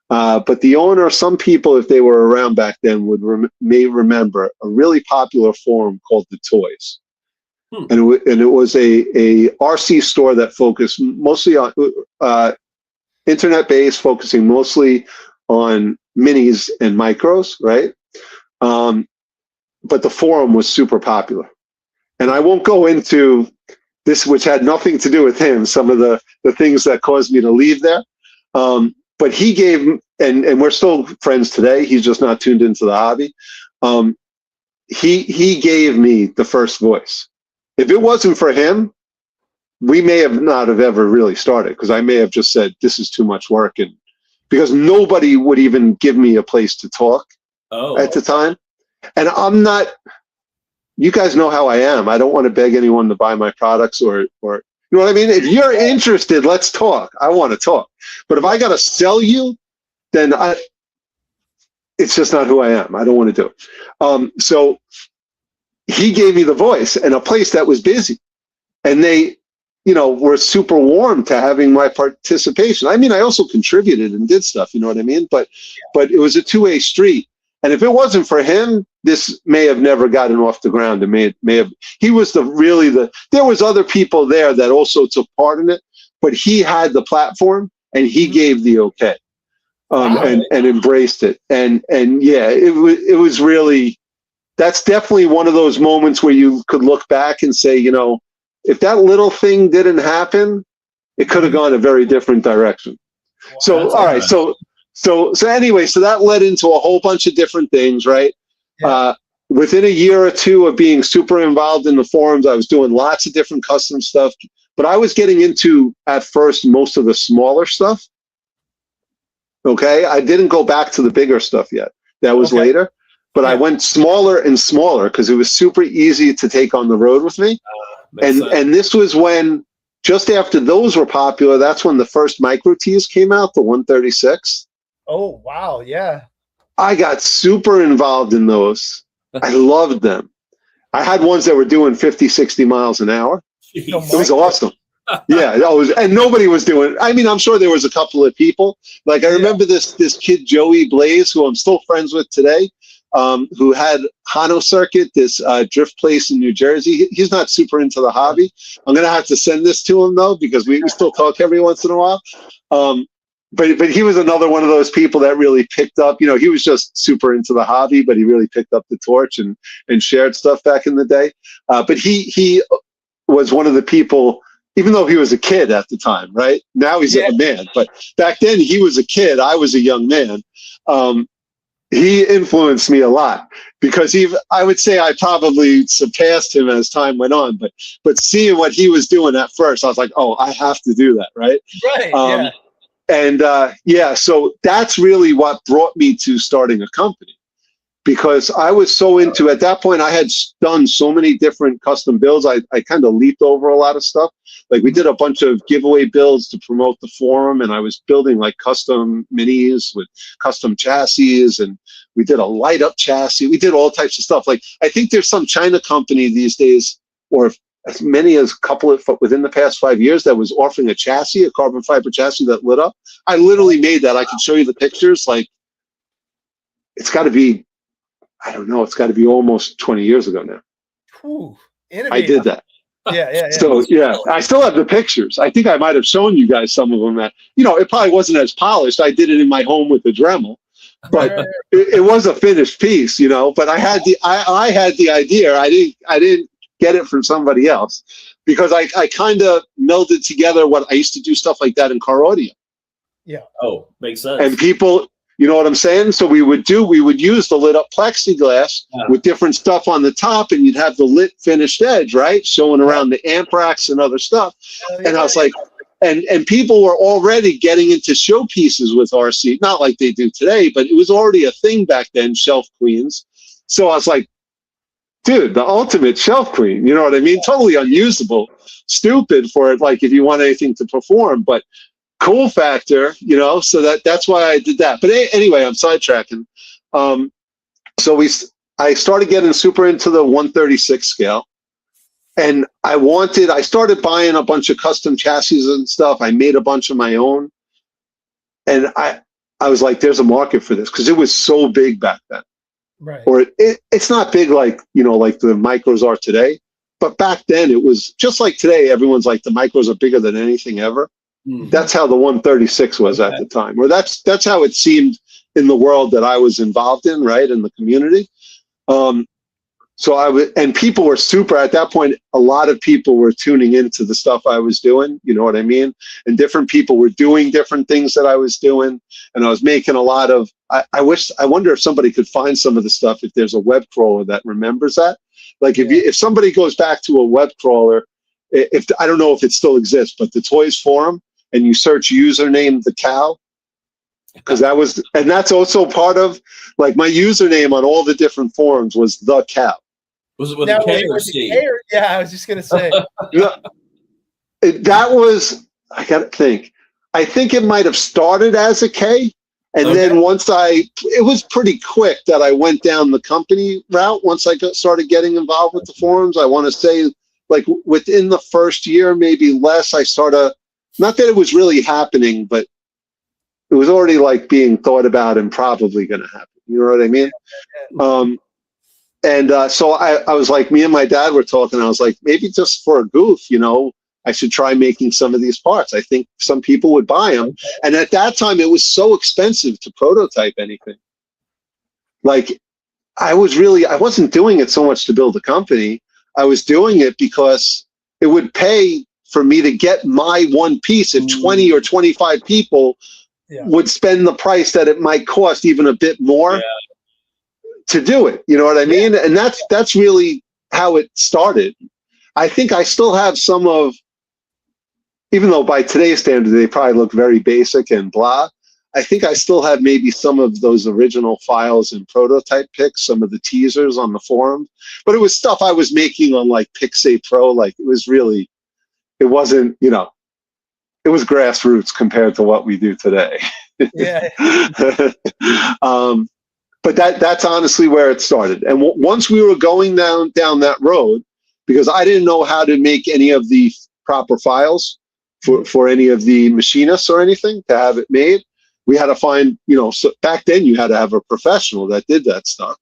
Speaker 3: But the owner, some people, if they were around back then, may remember a really popular forum called The Toys. And it was a RC store that focused mostly on internet-based, focusing mostly on minis and micros, right? But the forum was super popular. And I won't go into this, which had nothing to do with him, some of the things that caused me to leave there. But he gave, and we're still friends today, he's just not tuned into the hobby. He gave me the first voice. If it wasn't for him, we may have not have ever really started, because I may have just said, this is too much work. And because nobody would even give me a place to talk at the time. And I'm not, you guys know how I am. I don't want to beg anyone to buy my products or you know what I mean? If you're interested, let's talk. I want to talk. But if I got to sell you, then it's just not who I am. I don't want to do it. So he gave me the voice and a place that was busy. And they, were super warm to having my participation. I mean, I also contributed and did stuff, you know what I mean? But it was a two-way street. And if it wasn't for him, this may have never gotten off the ground. It may have. He was there was other people there that also took part in it, but he had the platform and he gave the okay, and embraced it. And yeah, it was really. That's definitely one of those moments where you could look back and say, if that little thing didn't happen, it could have gone a very different direction. Wow, so all right, So anyway, so that led into a whole bunch of different things, right? Yeah. Within a year or two of being super involved in the forums, I was doing lots of different custom stuff, but I was getting into, at first, most of the smaller stuff. Okay, I didn't go back to the bigger stuff yet. That was later, but I went smaller and smaller because it was super easy to take on the road with me. And this was when, just after those were popular, that's when the first Micro T's came out, the 136.
Speaker 1: Oh, wow. Yeah.
Speaker 3: I got super involved in those. I loved them. I had ones that were doing 50, 60 miles an hour. Jeez. It was awesome. Yeah. And nobody was doing, I mean, I'm sure there was a couple of people. Like, I remember this kid, Joey Blaze, who I'm still friends with today, who had Hano Circuit, this drift place in New Jersey. He's not super into the hobby. I'm going to have to send this to him, though, because we still talk every once in a while. But he was another one of those people that really picked up, he was just super into the hobby, but he really picked up the torch and shared stuff back in the day. But he was one of the people, even though he was a kid at the time, right? Now he's a man, but back then he was a kid. I was a young man. He influenced me a lot because I would say I probably surpassed him as time went on, but seeing what he was doing at first, I was like, oh, I have to do that. Right.
Speaker 1: Right.
Speaker 3: And so that's really what brought me to starting a company, because I was so into, at that point, I had done so many different custom builds. I kind of leaped over a lot of stuff. Like, we did a bunch of giveaway builds to promote the forum, and I was building like custom minis with custom chassis, and we did a light up chassis. We did all types of stuff. Like, I think there's some China company these days, or as many as a couple of within the past 5 years, that was offering a chassis, a carbon fiber chassis that lit up. I literally made that. I can show you the pictures. Like, it's got to be, I don't know, it's got to be almost 20 years ago now.
Speaker 1: Ooh,
Speaker 3: I did that.
Speaker 1: Yeah.
Speaker 3: So yeah, I still have the pictures. I think I might have shown you guys some of them. That, you know, it probably wasn't as polished. I did it in my home with the Dremel, but it was a finished piece, you know. But I had the idea. I didn't get it from somebody else, because I kind of melded together what I used to do, stuff like that in car audio.
Speaker 1: Yeah.
Speaker 2: Oh, makes sense.
Speaker 3: And people, you know what I'm saying? So we would use the lit up plexiglass with different stuff on the top, and you'd have the lit finished edge, right? Showing around the amp racks and other stuff. And I was like, and people were already getting into showpieces with RC, not like they do today, but it was already a thing back then, shelf queens. So I was like, dude, the ultimate shelf queen, you know what I mean? Totally unusable, stupid for it, like if you want anything to perform, but cool factor, you know, so that's why I did that. But anyway, I'm sidetracking. So I started getting super into the 136 scale, and I started buying a bunch of custom chassis and stuff. I made a bunch of my own, and I was like, there's a market for this, because it was so big back then.
Speaker 1: Right.
Speaker 3: Or it's not big like, you know, like the micros are today, but back then it was just like today. Everyone's like, the micros are bigger than anything ever. That's how the 136 was at the time, or that's how it seemed in the world that I was involved in, right, in the community. So and people were super at that point. A lot of people were tuning into the stuff I was doing, you know what I mean? And different people were doing different things that I was doing, and I was making a lot of. I wonder if somebody could find some of the stuff, if there's a web crawler that remembers that. Like if somebody goes back to a web crawler, if I don't know if it still exists, but the Toys Forum, and you search username the cow, because that's also part of, like, my username on all the different forums was the cow.
Speaker 2: Was it with a K or C?
Speaker 1: Yeah, I was just gonna say.
Speaker 3: That was, I gotta think. I think it might have started as a K, and then it was pretty quick that I went down the company route. Once I started getting involved with the forums, I want to say, like, within the first year, maybe less, I started. Not that it was really happening, but it was already like being thought about and probably going to happen. You know what I mean? So I was like, me and my dad were talking. I was like, maybe just for a goof, you know, I should try making some of these parts. I think some people would buy them. And at that time, it was so expensive to prototype anything. Like, I wasn't doing it so much to build a company. I was doing it because it would pay for me to get my one piece if 20 or 25 people would spend the price that it might cost, even a bit more, to do it. You know what I mean? And that's really how it started. I think I still have some of, even though by today's standard they probably look very basic and blah, I think I still have maybe some of those original files and prototype pics, some of the teasers on the forum. But it was stuff I was making on like Pixay Pro. Like, it wasn't, you know, it was grassroots compared to what we do today.
Speaker 1: Yeah.
Speaker 3: But that's honestly where it started. And once we were going down that road, because I didn't know how to make any of the proper files for any of the machinists or anything to have it made, we had to find, you know, so back then you had to have a professional that did that stuff.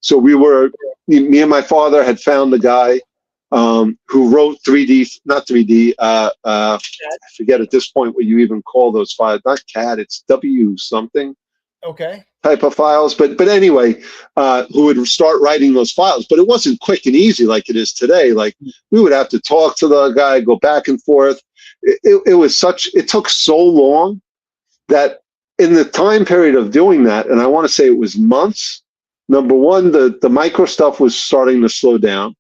Speaker 3: So me and my father had found the guy who wrote 3D, not 3D, I forget at this point what you even call those files, not CAD, it's W something.
Speaker 1: Okay.
Speaker 3: Type of files. But anyway, who would start writing those files. But it wasn't quick and easy like it is today. Like, we would have to talk to the guy, go back and forth. It took so long that in the time period of doing that, and I want to say it was months, number one, the micro stuff was starting to slow down.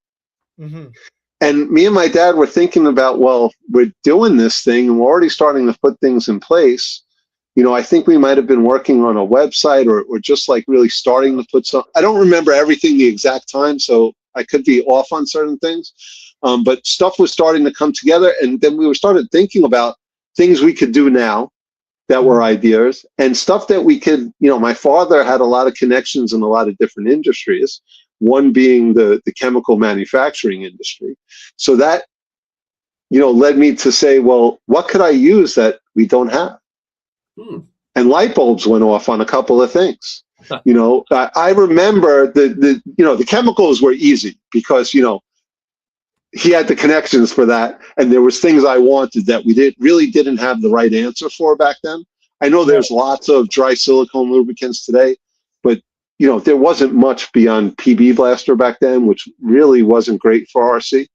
Speaker 1: Mm-hmm.
Speaker 3: And me and my dad were thinking about, well, we're doing this thing and we're already starting to put things in place. You know, I think we might have been working on a website or just like really starting to put some, I don't remember everything the exact time, so I could be off on certain things. But stuff was starting to come together, and then we started thinking about things we could do now that were ideas, and stuff that we could, you know, my father had a lot of connections in a lot of different industries, one being the chemical manufacturing industry. So that, you know, led me to say, well, what could I use that we don't have? And light bulbs went off on a couple of things. You know, I remember the chemicals were easy because, you know, he had the connections for that. And there was things I wanted that we really didn't have the right answer for back then. I know there's lots of dry silicone lubricants today, but, you know, there wasn't much beyond PB Blaster back then, which really wasn't great for RC.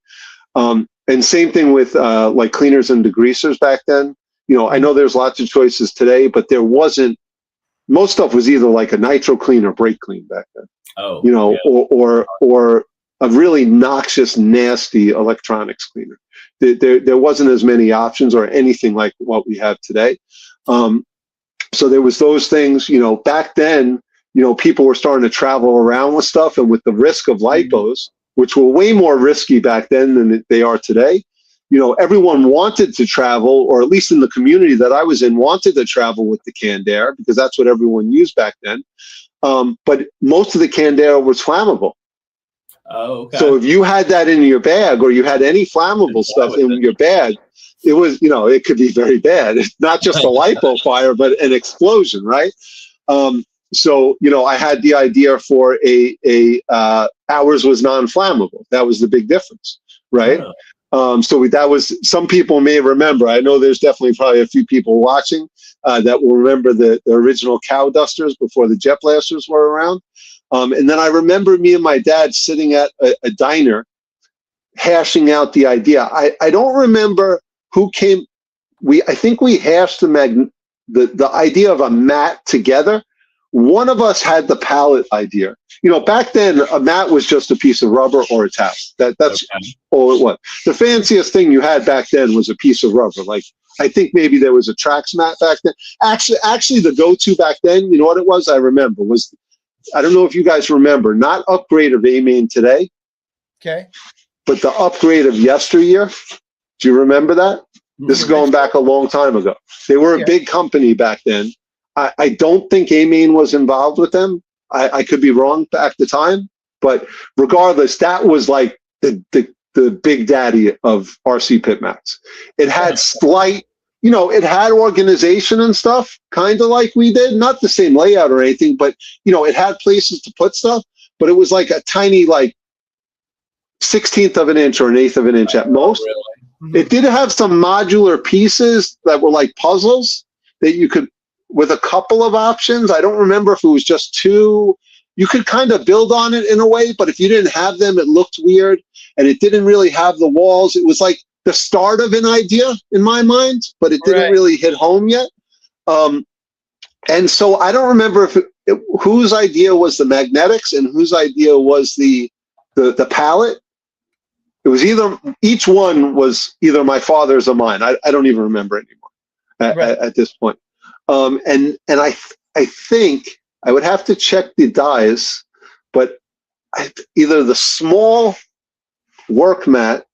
Speaker 3: And same thing with like cleaners and degreasers back then. You know, I know there's lots of choices today, but there wasn't. Most stuff was either like a nitro clean or brake clean back then. Oh, you know, yeah. or a really noxious, nasty electronics cleaner. There wasn't as many options or anything like what we have today. So there was those things. You know, back then, you know, people were starting to travel around with stuff, and with the risk of lipos, which were way more risky back then than they are today. You know, everyone wanted to travel, or at least in the community that I was in, wanted to travel with the canned air because that's what everyone used back then. But most of the canned air was flammable. Oh, okay. So if you had that in your bag, or you had any flammable stuff in your bag, it was, you know, it could be very bad. It's not just a lipo fire, but an explosion, right? So, you know, I had the idea for ours was non-flammable. That was the big difference, right? Yeah. So that was, some people may remember, I know there's definitely probably a few people watching that will remember the original cow dusters before the jet blasters were around. And then I remember me and my dad sitting at a diner hashing out the idea. I don't remember who came. I think we hashed the idea of a mat together. One of us had the pallet idea. You know, back then a mat was just a piece of rubber or a towel. That's all it was. The fanciest thing you had back then was a piece of rubber. Like, I think maybe there was a Trax mat back then. Actually, the go-to back then, you know what it was? I remember was, I don't know if you guys remember, not upgrade of AMain today. Okay. But the upgrade of yesteryear. Do you remember that? This is going back a long time ago. They were a big company back then. I don't think AMain was involved with them. I could be wrong at the time, but regardless, that was like the big daddy of RC pit mats. It had slight, you know, it had organization and stuff, kind of like we did. Not the same layout or anything, but, you know, it had places to put stuff, but it was like a tiny, like 1/16 of an inch or an 1/8 of an inch at most. Really? It did have some modular pieces that were like puzzles that you could, with a couple of options. I don't remember if it was just two. You could kind of build on it in a way, but if you didn't have them, it looked weird, and it didn't really have the walls. It was like the start of an idea in my mind, but it didn't really hit home yet. And so I don't remember whose idea was the magnetics and whose idea was the pallet. It was each one was either my father's or mine. I don't even remember anymore at this point. And I think I would have to check the dies, but either the small work mat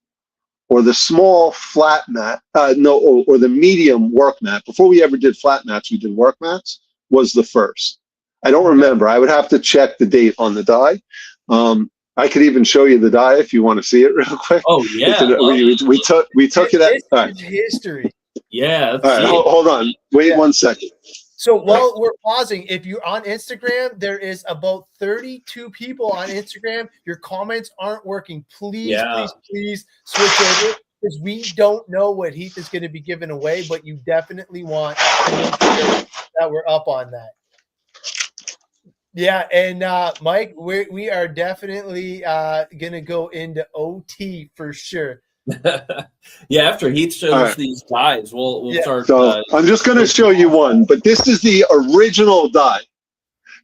Speaker 3: or the small flat mat, or the medium work mat. Before we ever did flat mats, we did work mats, was the first. I don't remember. I would have to check the date on the die. I could even show you the die if you want to see it real quick. Oh yeah, we took it at right. History. Yeah. All right, hold on. Wait 1 second.
Speaker 1: So while we're pausing, if you're on Instagram, there is about 32 people on Instagram. Your comments aren't working. Please switch over, because we don't know what Heath is going to be giving away, but you definitely want to make sure that we're up on that. Yeah, and Mike, we are definitely going to go into OT for sure.
Speaker 2: Yeah, after Heath shows us these dies, we'll start.
Speaker 3: So I'm just going to show you one, but this is the original die.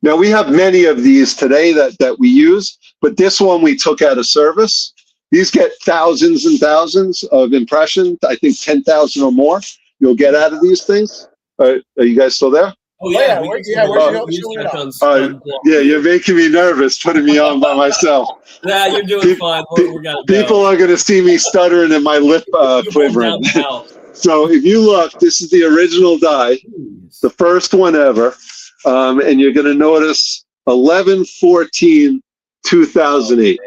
Speaker 3: Now, we have many of these today that we use, but this one we took out of service. These get thousands and thousands of impressions. I think 10,000 or more you'll get out of these things. Are you guys still there?
Speaker 2: Oh yeah,
Speaker 3: yeah, you're making me nervous, putting me on by myself.
Speaker 2: Yeah, you're doing fine.
Speaker 3: People are going to see me stuttering and my lip quivering. So if you look, this is the original die, the first one ever, and you're going to notice 11/14/2008.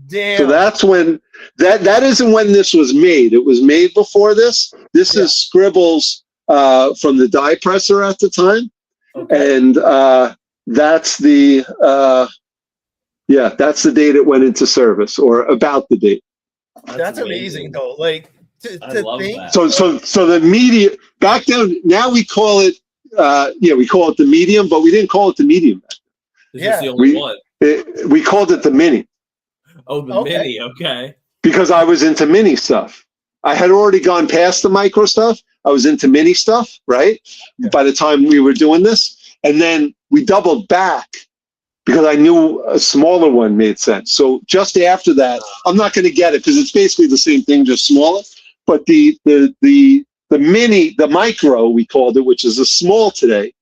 Speaker 1: Damn.
Speaker 3: So that's when that isn't when this was made. It was made before this. This is scribbles from the die presser at the time. Okay. And that's the that's the date it went into service, or about the date.
Speaker 1: That's amazing though. Like to think
Speaker 2: that.
Speaker 3: So the medium back then, now we call it we call it the medium, but we didn't call it the medium back
Speaker 2: then. This is the only one.
Speaker 3: We called it the mini.
Speaker 2: Oh, the mini, okay.
Speaker 3: Because I was into mini stuff. I had already gone past the micro stuff. I was into mini stuff, right?
Speaker 1: Yeah.
Speaker 3: By the time we were doing this. And then we doubled back because I knew a smaller one made sense. So just after that, I'm not going to get it because it's basically the same thing, just smaller. But the mini, the micro, we called it, which is a small today,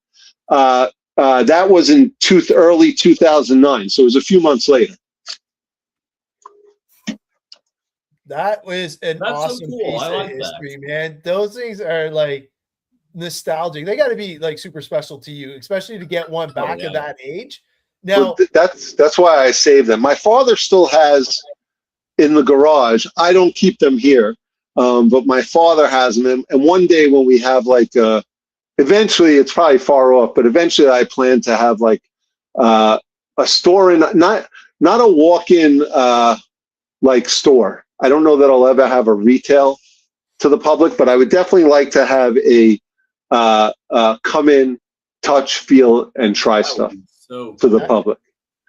Speaker 3: that was in early 2009. So it was a few months later.
Speaker 1: That was an awesome piece of history, man. Those things are like nostalgic. They got to be like super special to you, especially to get one back at that age. Now
Speaker 3: that's why I saved them. My father still has in the garage. I don't keep them here, but my father has them. And one day when we have like eventually, it's probably far off, but eventually I plan to have like a store in not a walk-in like store. I don't know that I'll ever have a retail to the public, but I would definitely like to have a come in, touch, feel, and try stuff to the public.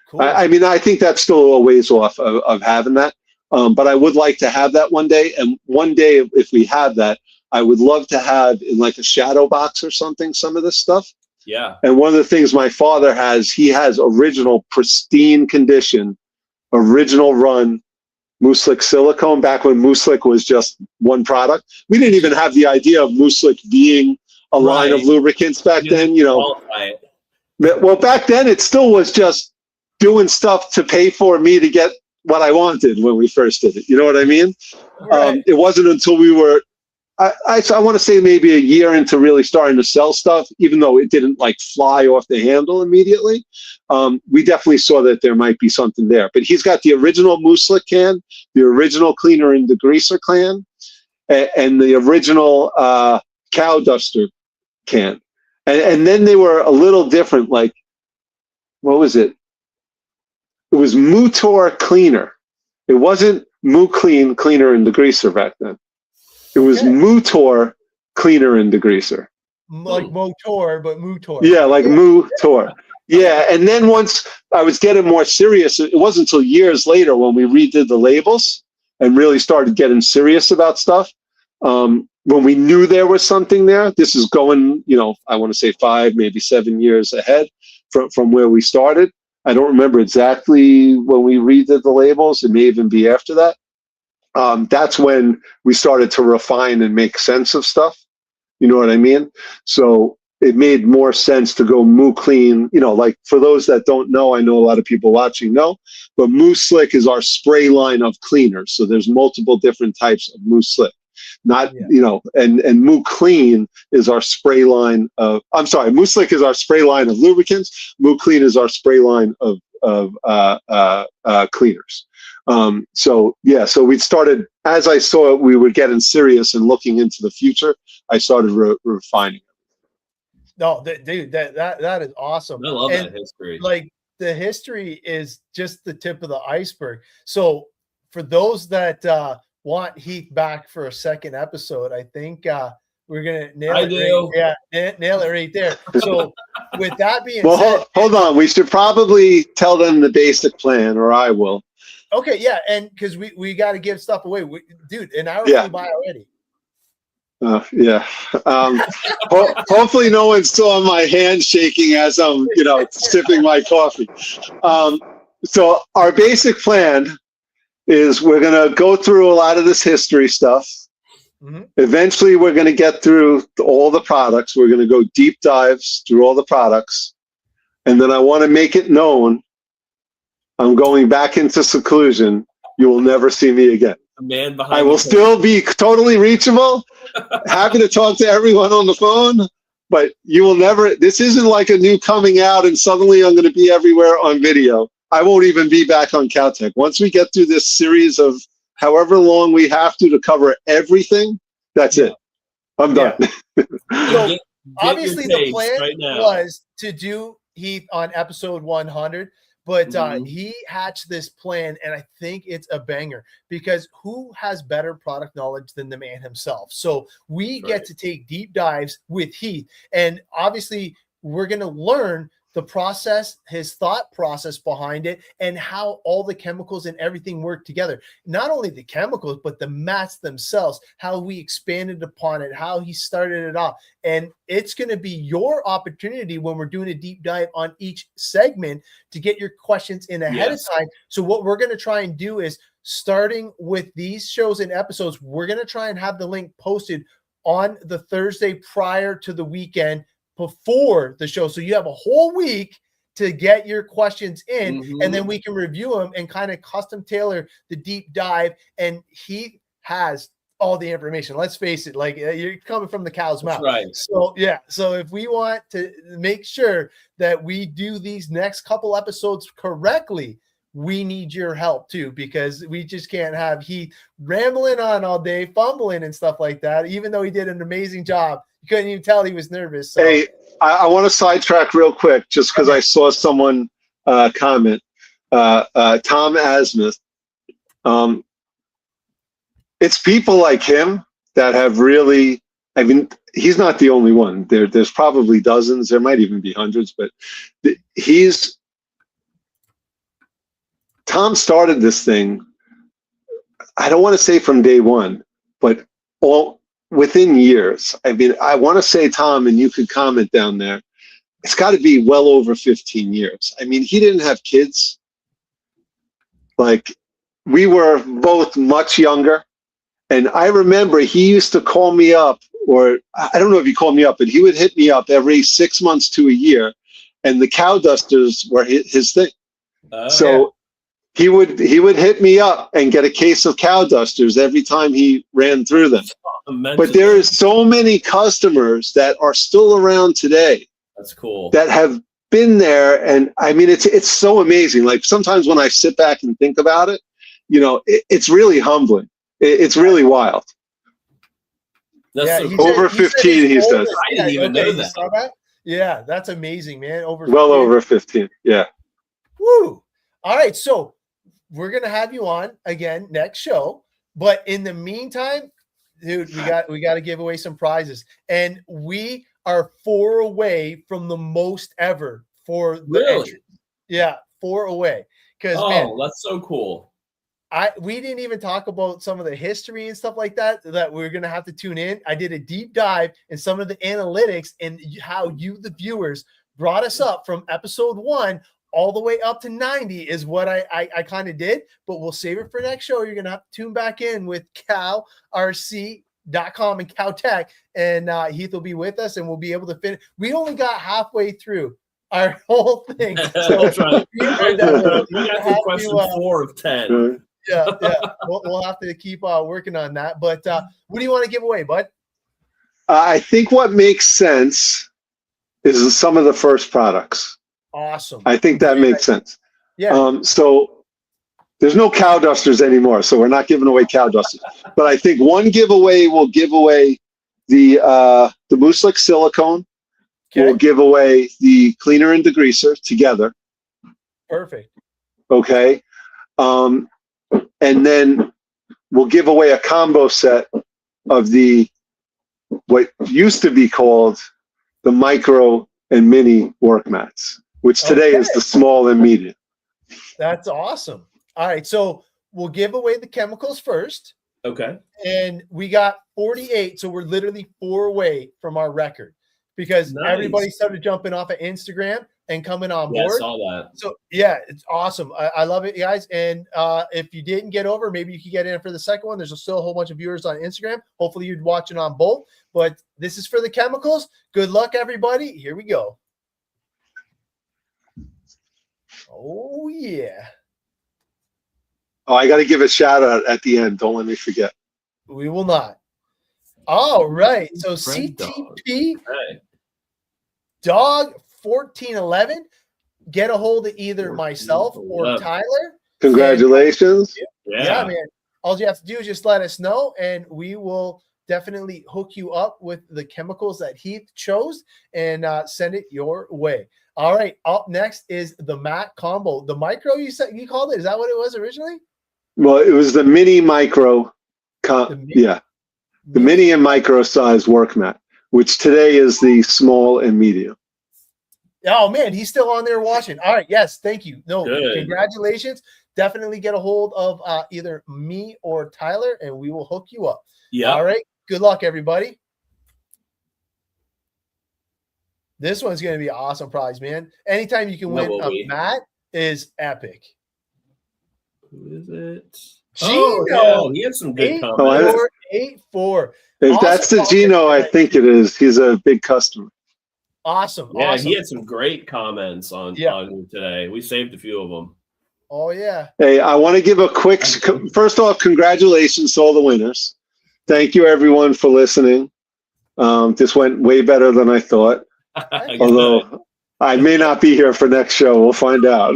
Speaker 3: Cool. I mean, I think that's still a ways off of having that, but I would like to have that one day. And one day, if we have that, I would love to have in like a shadow box or something, some of this stuff.
Speaker 2: Yeah.
Speaker 3: And one of the things my father has, he has original, pristine condition, original run Moose-Slick silicone back when Moose-Slick was just one product. We didn't even have the idea of Moose-Slick being a line of lubricants back then, Well, back then it still was just doing stuff to pay for me to get what I wanted when we first did it. You know what I mean? Right. It wasn't until we were, I want to say maybe a year into really starting to sell stuff, even though it didn't like fly off the handle immediately. We definitely saw that there might be something there. But he's got the original Moose-Slick can, the original cleaner and degreaser can, and the original cow duster can. And then they were a little different. Like, what was it? It was Mutor cleaner. It wasn't Moo Clean cleaner and degreaser back then. It was Mutor cleaner and degreaser.
Speaker 1: Like Motor, but Mutor.
Speaker 3: Yeah, like Mutor. Yeah, and then once I was getting more serious, it wasn't until years later when we redid the labels and really started getting serious about stuff. When we knew there was something there, this is going, I want to say 5, maybe 7 years ahead from where we started. I don't remember exactly when we redid the labels. It may even be after that. That's when we started to refine and make sense of stuff. You know what I mean? So it made more sense to go Moo Clean. Like for those that don't know, I know a lot of people watching know, but Moose-Slick is our spray line of cleaners. So there's multiple different types of Moose-Slick. And Moo Clean is our spray line of, Moose-Slick is our spray line of lubricants. Moo Clean is our spray line of cleaners. So we started, as I saw it, we were getting serious and looking into the future. I started refining.
Speaker 1: No, dude, that is awesome.
Speaker 2: I love that history.
Speaker 1: Like the history is just the tip of the iceberg. So for those that want Heath back for a second episode, I think we're gonna nail it. Nail it right there. So with that being said,
Speaker 3: hold on. We should probably tell them the basic plan, or I will.
Speaker 1: Okay, yeah, and because we got to give stuff away, dude. An hour flew by already.
Speaker 3: Hopefully, no one saw my hand shaking as I'm, sipping my coffee. So our basic plan is we're gonna go through a lot of this history stuff. Mm-hmm. Eventually, we're gonna get through all the products. We're gonna go deep dives through all the products, and then I want to make it known I'm going back into seclusion. You will never see me again.
Speaker 2: The man behind
Speaker 3: I will still be totally reachable. Happy to talk to everyone on the phone, but you will never. This isn't like a new coming out and suddenly I'm going to be everywhere on video. I won't even be back on Caltech. Once we get through this series of however long we have to cover everything, that's it. I'm done.
Speaker 1: So obviously the plan was to do Heath on episode 100. But he hatched this plan, and I think it's a banger because who has better product knowledge than the man himself? So we get to take deep dives with Heath, and obviously we're going to learn the process, his thought process behind it, and how all the chemicals and everything work together. Not only the chemicals, but the mats themselves, how we expanded upon it, how he started it off. And it's going to be your opportunity when we're doing a deep dive on each segment to get your questions in ahead of time. So what we're going to try and do is, starting with these shows and episodes, we're going to try and have the link posted on the Thursday prior to the weekend before the show. So you have a whole week to get your questions in, and then we can review them and kind of custom tailor the deep dive. And he has all the information. Let's face it, like you're coming from the cow's mouth.
Speaker 2: Right.
Speaker 1: So yeah. So if we want to make sure that we do these next couple episodes correctly, we need your help too, because we just can't have Heath rambling on all day, fumbling and stuff like that. Even though he did an amazing job, you couldn't even tell he was nervous. So.
Speaker 3: Hey, I want to sidetrack real quick just because I saw someone comment. Tom Asmuth. It's people like him that have really, I mean, he's not the only one. There's probably dozens. There might even be hundreds, but Tom started this thing, I don't want to say from day one, but within years. I mean, I want to say, Tom, and you could comment down there, it's got to be well over 15 years. I mean, he didn't have kids. Like, we were both much younger. And I remember he used to call me up, or I don't know if he called me up, but he would hit me up every 6 months to a year. And the cow dusters were his thing. So he would hit me up and get a case of cow dusters every time he ran through them. But there is so many customers that are still around today.
Speaker 2: That's cool. That
Speaker 3: have been there, and I mean, it's so amazing. Like, sometimes when I sit back and think about it, you know, it's really humbling. It's really wild.
Speaker 2: That's
Speaker 3: over 15. He says.
Speaker 2: I didn't even know that.
Speaker 1: Yeah, that's amazing, man.
Speaker 3: Over 15. Yeah.
Speaker 1: Woo! All right, so we're gonna have you on again next show, but in the meantime, dude, we got to give away some prizes, and we are 4 away from the most ever for the entry. Yeah, 4 away. Because
Speaker 2: that's so cool.
Speaker 1: We didn't even talk about some of the history and stuff like that we're gonna have to tune in. I did a deep dive in some of the analytics and how you, the viewers, brought us up from episode 1 all the way up to 90 is what I kind of did, but we'll save it for next show. You're gonna have to tune back in with CowRC.com and Cowtech, and Heath will be with us, and we'll be able to finish. We only got halfway through our whole thing. So
Speaker 2: that's right. We got question 4 of 10.
Speaker 1: Yeah. We'll have to keep working on that. But what do you want to give away, bud?
Speaker 3: I think what makes sense is some of the first products.
Speaker 1: Awesome.
Speaker 3: I think that makes sense.
Speaker 1: Yeah.
Speaker 3: So there's no cow dusters anymore, so we're not giving away cow dusters. But I think one giveaway will give away the Moose-Lick silicone. Okay. We'll give away the cleaner and degreaser together.
Speaker 1: Perfect.
Speaker 3: Okay. And then we'll give away a combo set of what used to be called the micro and mini work mats, which today is the small and medium.
Speaker 1: That's awesome. All right. So we'll give away the chemicals first.
Speaker 2: Okay.
Speaker 1: And we got 48. So we're literally 4 away from our record because everybody started jumping off of Instagram and coming on board.
Speaker 2: I saw that.
Speaker 1: So yeah, it's awesome. I love it, guys. And if you didn't get over, maybe you could get in for the second one. There's still a whole bunch of viewers on Instagram. Hopefully you're watching on both, but this is for the chemicals. Good luck, everybody. Here we go. Oh yeah.
Speaker 3: Oh, I got to give a shout out at the end. Don't let me forget.
Speaker 1: We will not. All right. So CTP Dog 1411. Get a hold of either myself or Tyler.
Speaker 3: Congratulations.
Speaker 1: Yeah, man. All you have to do is just let us know, and we will definitely hook you up with the chemicals that Heath chose and send it your way. All right. Up next is the Matt combo. The micro you said you called it. Is that what it was originally?
Speaker 3: Well, it was the mini micro. The mini and micro size work mat, which today is the small and medium.
Speaker 1: Oh man, he's still on there watching. All right. Yes. Thank you. No,
Speaker 2: Good.
Speaker 1: Congratulations. Definitely get a hold of either me or Tyler, and we will hook you up.
Speaker 2: Yeah.
Speaker 1: All right. Good luck, everybody. This one's going to be an awesome prize, man. Anytime you can win a mat is epic.
Speaker 2: Who is it?
Speaker 1: Gino.
Speaker 2: Oh, yeah. He had some good comments.
Speaker 1: 8484.
Speaker 3: If
Speaker 1: Awesome
Speaker 3: that's the Gino, I think it is. He's a big customer.
Speaker 1: Awesome.
Speaker 2: Yeah,
Speaker 1: awesome.
Speaker 2: he had some great comments on today. We saved a few of them.
Speaker 1: Oh, yeah.
Speaker 3: Hey, I want to give a quick, first off, congratulations to all the winners. Thank you, everyone, for listening. This went way better than I thought. Although I may not be here for next show. We'll find out.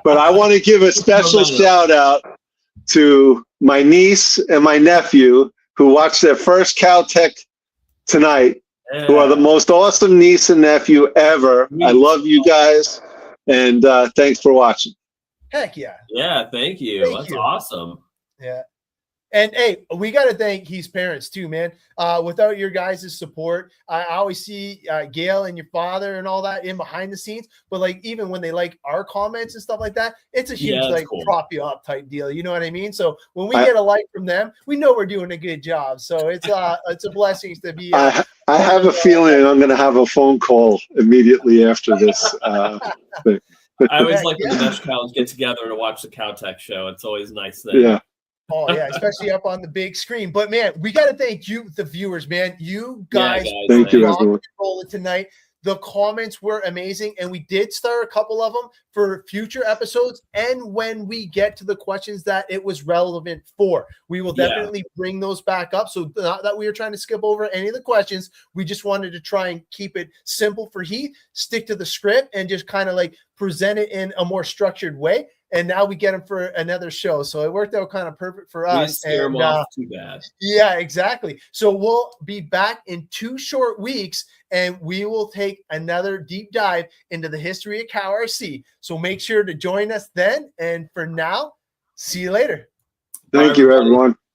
Speaker 3: But I want to give a special shout out to my niece and my nephew who watched their first Caltech tonight, who are the most awesome niece and nephew ever. I love you guys, and thanks for watching.
Speaker 1: Heck yeah.
Speaker 2: Yeah, thank you. That's awesome.
Speaker 1: Yeah. And hey, we got to thank his parents too, man. Without your guys' support, I always see Gail and your father and all that in behind the scenes. But like, even when they like our comments and stuff like that, it's a huge prop you up type deal. You know what I mean? So when we get a like from them, we know we're doing a good job. So it's a blessing to be.
Speaker 3: I have a feeling I'm going to have a phone call immediately after this.
Speaker 2: I always like when the Mesh Cows get together to watch the Caltech show. It's always a nice thing.
Speaker 3: Yeah.
Speaker 1: Oh yeah, especially up on the big screen. But man, we got to thank you, the viewers, man. You guys,
Speaker 3: thank you, everyone.
Speaker 1: Rolling tonight. The comments were amazing, and we did start a couple of them for future episodes. And when we get to the questions that it was relevant for, we will definitely bring those back up. So not that we were trying to skip over any of the questions. We just wanted to try and keep it simple for Heath, stick to the script, and just kind of like present it in a more structured way. And now we get him for another show. So it worked out kind of perfect for us.
Speaker 2: Scare him off too bad.
Speaker 1: Yeah, exactly. So we'll be back in 2 short weeks, and we will take another deep dive into the history of Cow RC. So make sure to join us then. And for now, see you later.
Speaker 3: Thank you, everyone.